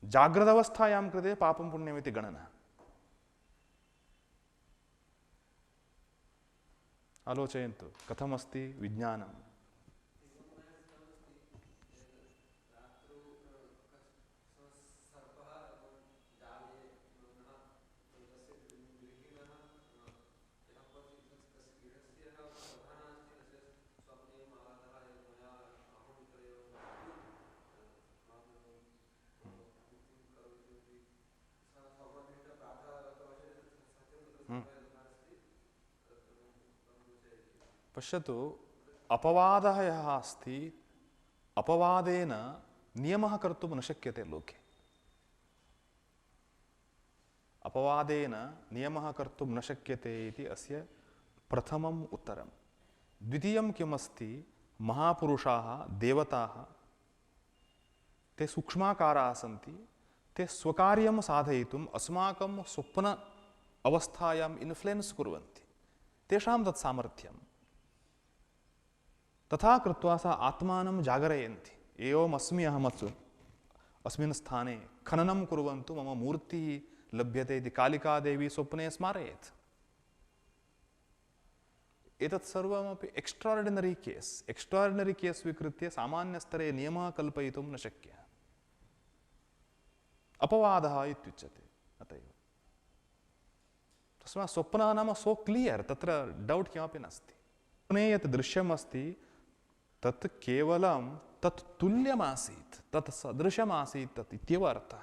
जाग्रदवस्थायां कृते पापं पुण्यमिति गणना आलोचयन्तु कथमस्ति विज्ञानं पश्यतु अपवादः यः अस्ति अपवादेन नियमः कर्तुं न शक्यते लोके अपवादेन नियमः कर्तुं न शक्यते इति अस्य प्रथमम् उत्तरं द्वितीयं किमस्ति महापुरुषाः देवताः ते सूक्ष्माकाराः सन्ति ते स्वकार्यं साधयितुम् अस्माकं स्वप्न अवस्थायाम् इन्फ्लुयेन्स् कुर्वन्ति तेषां तत् सामर्थ्यं तथा कृत्वा सा आत्मानं जागरयन्ति एवम् अस्मि अहम् अस्मिन् स्थाने खननं कुर्वन्तु मम मूर्तिः लभ्यते इति कालिकादेवी स्वप्ने स्मारयेत् एतत् सर्वमपि एक्स्ट्रार्डिनरी केस् स्वीकृत्य सामान्यस्तरे नियमः कल्पयितुं न शक्यः अपवादः इत्युच्यते अतएव तस्मात् स्वप्नः नाम सो क्लियर् तत्र डौट् किमपि नास्ति स्वप्ने यत् दृश्यमस्ति तत् केवलं तत् तुल्यमासीत् तत् सदृशमासीत् तत् इत्येव अर्थः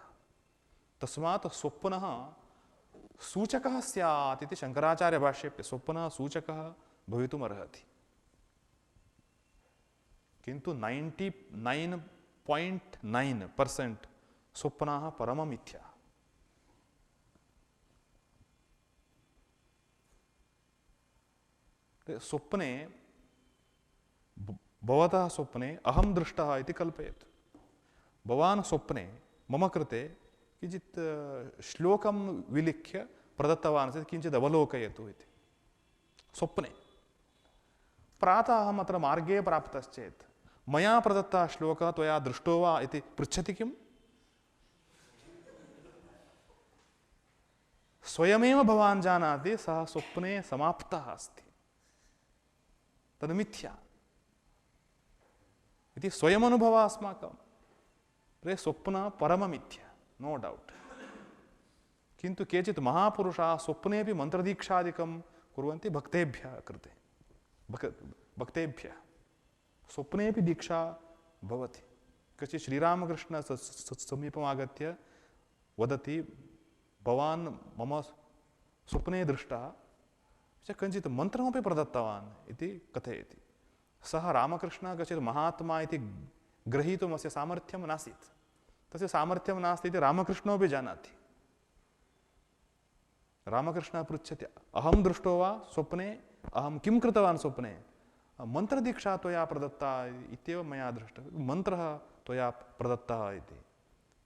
तस्मात् स्वप्नः सूचकः स्यात् इति शङ्कराचार्यभाष्ये स्वप्नः सूचकः भवितुम् अर्हति किन्तु 99.9% स्वप्नाः परममिथ्या स्वप्ने भवतः स्वप्ने अहं दृष्टः इति कल्पयतु भवान् स्वप्ने मम कृते किञ्चित् श्लोकं विलिख्य प्रदत्तवान् चेत् किञ्चित् अवलोकयतु इति स्वप्ने प्रातः अहम् अत्र मार्गे प्राप्तश्चेत् मया प्रदत्तः श्लोकः त्वया दृष्टो वा इति पृच्छति किम् स्वयमेव भवान् जानाति सः स्वप्ने समाप्तः अस्ति तद् मिथ्या इति स्वयमनुभवः अस्माकं स्वप्नः परममिथ्या नो डौट् किन्तु केचित् महापुरुषाः स्वप्नेपि मन्त्रदीक्षादिकं कुर्वन्ति भक्तेभ्यः कृते भक्तेभ्यः स्वप्नेपि दीक्षा भवति कश्चित् श्रीरामकृष्ण समीपम् आगत्य वदति भवान् मम स्वप्ने दृष्टः कञ्चित् मन्त्रमपि प्रदत्तवान् इति कथयति सः रामकृष्णः कश्चित् महात्मा इति ग्रहीतुम् अस्य सामर्थ्यं नासीत् तस्य सामर्थ्यं नास्ति इति रामकृष्णोऽपि जानाति रामकृष्णः पृच्छति अहं दृष्टो वा स्वप्ने अहं किं कृतवान् स्वप्ने मन्त्रदीक्षा त्वया प्रदत्ता इत्येव मया दृष्टः मन्त्रः त्वया प्रदत्तः इति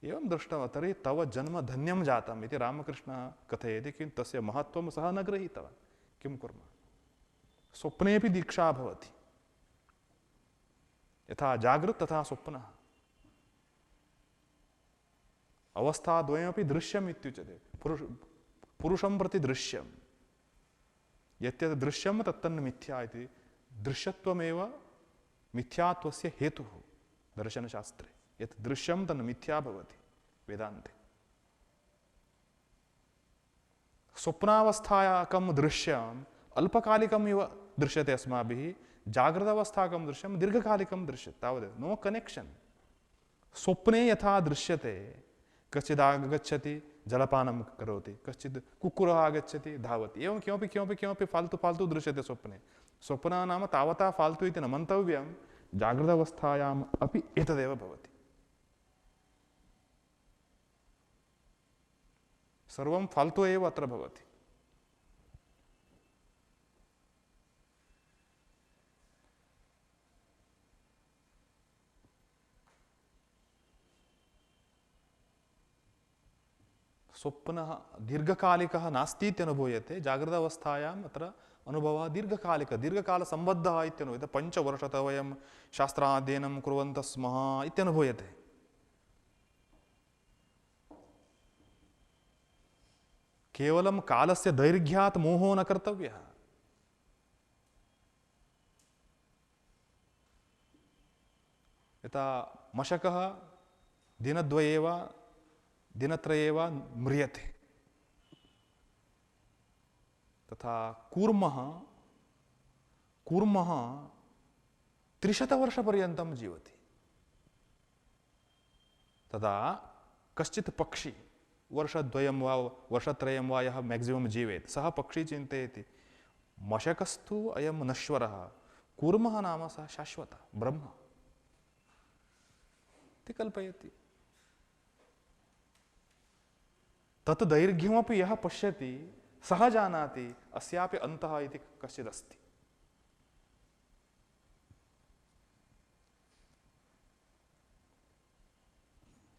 एवं दृष्टवान् तर्हि तव जन्म धन्यं जातम् इति रामकृष्णः कथयति किन्तु तस्य महत्त्वं सः न गृहीतवान् किं कुर्मः स्वप्नेपि दीक्षा भवति यथा जागृत् तथा स्वप्नः अवस्थाद्वयमपि दृश्यम् इत्युच्यते पुरुषं प्रति दृश्यं यत् दृश्यं तत्तन्न मिथ्या इति दृश्यत्वमेव मिथ्यात्वस्य हेतुः दर्शनशास्त्रे यत् दृश्यं तन्न मिथ्या भवति वेदान्ते स्वप्नावस्थायाकं दृश्यम् अल्पकालिकम् इव दृश्यते अस्माभिः जागृतावस्थाकं दृश्यं दीर्घकालिकं दृश्यते तावदेव नो कनेक्षन् स्वप्ने यथा दृश्यते, कश्चित् आगच्छति जलपानं करोति, कश्चित् कुक्कुरः आगच्छति धावति, एवं किमपि किमपि किमपि फाल्तु फाल्तु दृश्यते स्वप्ने। स्वप्न नाम तावता फाल्तु इति न मन्तव्यं, जागृतावस्थायाम् अपि एतदेव भवति। सर्वं फाल्तु एव अत्र भवति। स्वप्नः दीर्घकालिकः नास्ति इत्यनुभूयते, जागृतावस्थायाम् अत्र अनुभवः दीर्घकालसम्बद्धः इत्यनुभूयते। 5 वर्षतः वयं शास्त्राध्ययनं कुर्वन्तः स्मः इत्यनुभूयते। केवलं कालस्य दैर्घ्यात् मोहो न कर्तव्यः। यथा मशकः दिनद्वये वा दिनत्रये वा म्रियते, तथा कूर्मः 300 वर्षपर्यन्तं जीवति। तदा कश्चित् पक्षी वर्षद्वयं वा वर्षत्रयं वा यः मैक्सिमम् जीवेत्, सः पक्षी चिन्तयति मशकस्तु अयं नश्वरः, कूर्मः नाम सः शाश्वतः ब्रह्म इति कल्पयति। तत् दैर्घ्यमपि यः पश्यति सः जानाति अस्यापि अन्तः इति कश्चिदस्ति।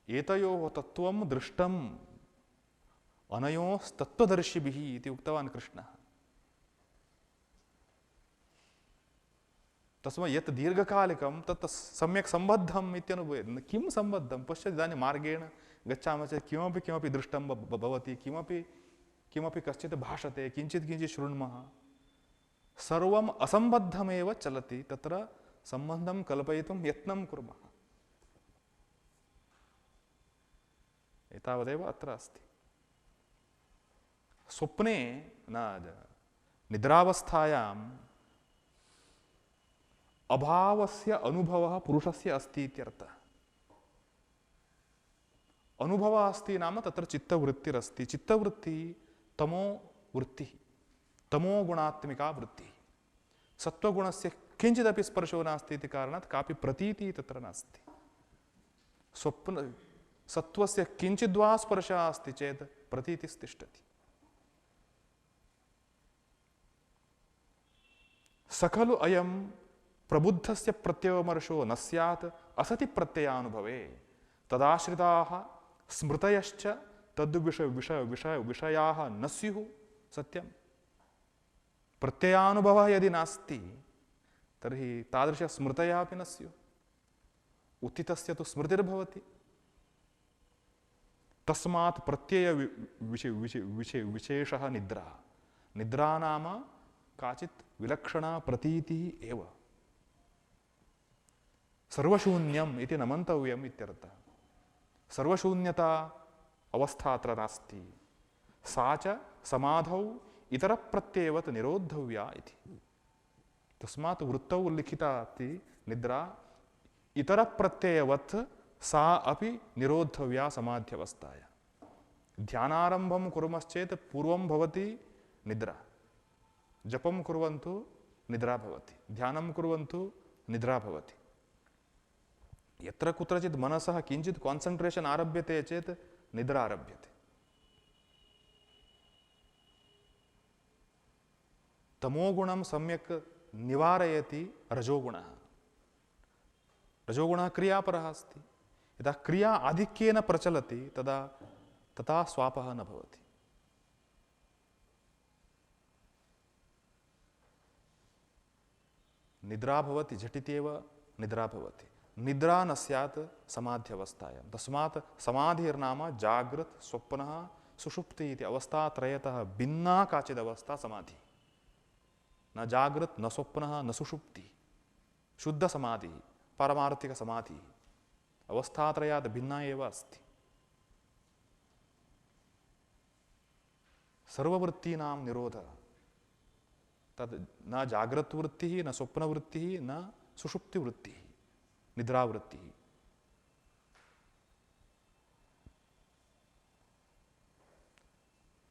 एतयोः तत्त्वं दृष्टम् अनयोस्तत्त्वदर्शिभिः इति उक्तवान् कृष्णः। तस्मात् यत् दीर्घकालिकं तत् सम्यक् सम्बद्धम् इत्यनुभूयते। किं सम्बद्धं पश्यति, इदानीं मार्गेण गच्छामः चेत् किमपि किमपि दृष्टं भवति, किमपि कश्चित् भाषते, किञ्चित् किञ्चित् शृण्मः, सर्वम् असम्बद्धमेव चलति। तत्र सम्बन्धं कल्पयितुं यत्नं कुर्मः। एतावदेव अत्र अस्ति। स्वप्ने निद्रावस्थायाम् अभावस्य अनुभवः पुरुषस्य अस्ति इत्यर्थः। अनुभवः अस्ति नाम तत्र चित्तवृत्तिरस्ति। चित्तवृत्तिः तमो वृत्तिः, तमो गुणात्मिका वृत्तिः। सत्त्वगुणस्य किञ्चिदपि स्पर्शो नास्ति इति कारणात् कापि प्रतीतिः तत्र नास्ति। सत्त्वस्य किञ्चिद्वा स्पर्शः अस्ति चेत् प्रतीतिस्तिष्ठति। स खलु अयं प्रबुद्धस्य प्रत्ययमर्शो न स्यात् असति प्रत्ययानुभवे, तदाश्रिताः स्मृतयश्च तद्विषयाः न स्युः सत्यं। प्रत्ययानुभवः यदि नास्ति तर्हि तादृशस्मृतयः अपि न स्युः। उत्थितस्य तु स्मृतिर्भवति। तस्मात् प्रत्यय विशेषः निद्रा। निद्रा नाम काचित् विलक्षणा प्रतीतिः एव। सर्वशून्यम् इति न मन्तव्यम् इत्यर्थः। सर्वशून्यता अवस्था अत्र नास्ति। सा च समाधौ इतरप्रत्ययवत् निरोद्धव्या इति। तस्मात् वृत्तौ उल्लिखिता अस्ति निद्रा, इतरप्रत्ययवत् सा अपि निरोद्धव्या समाध्यवस्थाया। ध्यानारम्भं कुर्मश्चेत् पूर्वं भवति निद्रा। जपं कुर्वन्तु निद्रा भवति, ध्यानं कुर्वन्तु निद्रा भवति। यत्र कुत्रचित् मनसः किञ्चित् कान्सन्ट्रेशन् आरभ्यते चेत् निद्रा आरभ्यते। तमोगुणं सम्यक् निवारयति रजोगुणः। रजोगुणः क्रियापरः अस्ति। यदा क्रिया आधिक्येन प्रचलति तदा स्वापः न भवति। निद्रा भवति, झटिति एव निद्रा भवति। निद्रा न स्यात् समाध्यवस्थायां। तस्मात् समाधिर्नाम जागृत् स्वप्नः सुषुप्ति इति अवस्थात्रयतः भिन्ना काचिदवस्था समाधि। न जागृत्, न स्वप्नः, न सुषुप्ति। शुद्ध समाधि, पारमार्थिक समाधि अवस्थात्रयात् भिन्ना एव अस्ति। सर्ववृत्तीनां निरोधः। तद् न जागृतवृत्तिः, न स्वप्नवृत्तिः, न सुषुप्तिवृत्तिः, निद्रावृत्तिः।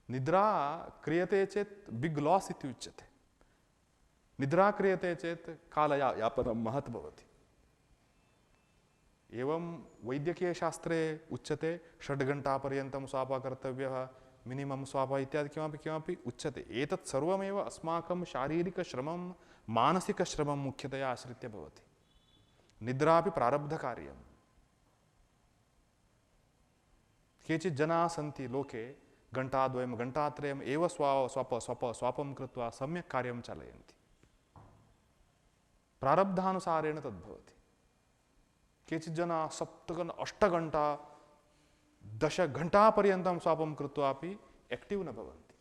निद्रा क्रियते चेत् बिग् लास् इति उच्यते। निद्रा क्रियते चेत् कालयापनं महत् भवति। एवं वैद्यकीयशास्त्रे उच्यते 6 घण्टापर्यन्तं स्वापः कर्तव्यः, मिनिमम् स्वापः इत्यादि किमपि किमपि उच्यते। एतत् सर्वमेव अस्माकं शारीरिकश्रमं मानसिकश्रमं मुख्यतया आश्रित्य भवति। निद्रापि प्रारब्धकार्यम्। केचित् जनाः सन्ति लोके घण्टाद्वयं घण्टात्रयम् एव स्वापं कृत्वा सम्यक् कार्यं चालयन्ति। प्रारब्धानुसारेण तद्भवति। केचित् जनाः 7-8 घण्टा 10 घण्टापर्यन्तं स्वापं कृत्वापि एक्टिव् न भवन्ति।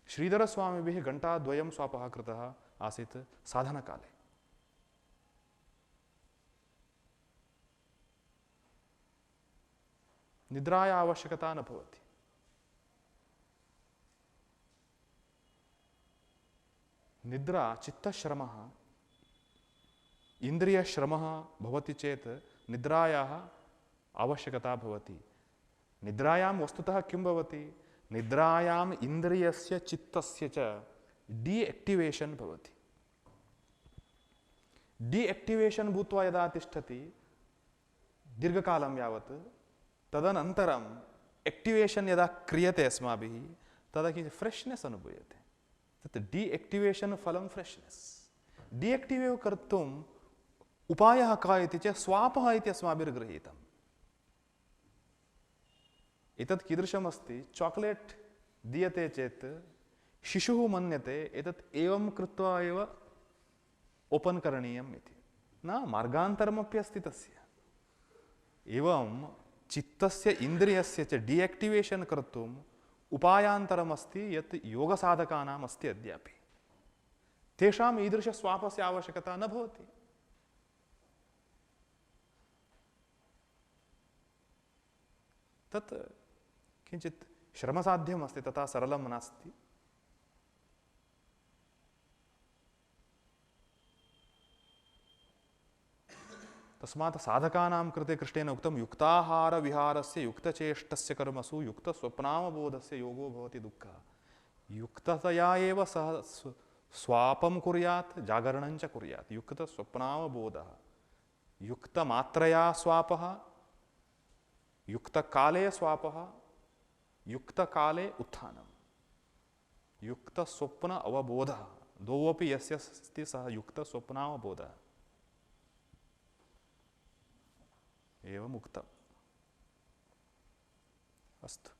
श्रीधरस्वामिभिः घण्टाद्वयं स्वापः कृतः आसीत् साधनकाले। निद्राया आवश्यकता न भवति। निद्रा चित्तश्रमः इन्द्रियश्रमः भवति चेत् निद्रायाः आवश्यकता भवति। निद्रायां वस्तुतः किं भवति? निद्रायाम् इन्द्रियस्य चित्तस्य च डीएक्टिवेशन् भवति। डीएक्टिवेशन् भूत्वा यदा तिष्ठति दीर्घकालं यावत्, तदनन्तरम् एक्टिवेशन् यदा क्रियते अस्माभिः तदा किञ्चित् फ्रेश्नेस् अनुभूयते। तत् डीएक्टिवेशन् फलं फ्रेश्नेस्। डीएक्टिवेट् कर्तुम् उपायः कः इति चेत् स्वापः इति अस्माभिर्गृहीतम्। एतत् कीदृशमस्ति? चाक्लेट् दीयते चेत् शिशुः मन्यते एतत् एवं कृत्वा एव ओपन् करणीयम् इति। न, मार्गान्तरमपि अस्ति तस्य। एवं चित्तस्य इन्द्रियस्य च डीएक्टिवेशन् कर्तुम् उपायान्तरमस्ति यत् योगसाधकानाम् अस्ति अद्यापि। तेषाम् ईदृशस्वापस्य आवश्यकता न भवति। तत् किञ्चित् श्रमसाध्यम् अस्ति, तथा सरलं नास्ति। तस्मात् साधकानां कृते कृष्णेन उक्तं युक्ताहारविहारस्य युक्तचेष्टस्य कर्मसु युक्तस्वप्नावबोधस्य योगो भवति दुःखः। युक्ततया एव सः स्वापं कुर्यात्, जागरणं च कुर्यात्। युक्तस्वप्नावबोधः, युक्तमात्रया स्वापः, युक्तकाले स्वापः, युक्तकाले उत्थानं। युक्तस्वप्न अवबोधः द्वौपि यस्य अस्ति सः युक्तस्वप्नावबोधः। एवम् उक्तम्। अस्तु।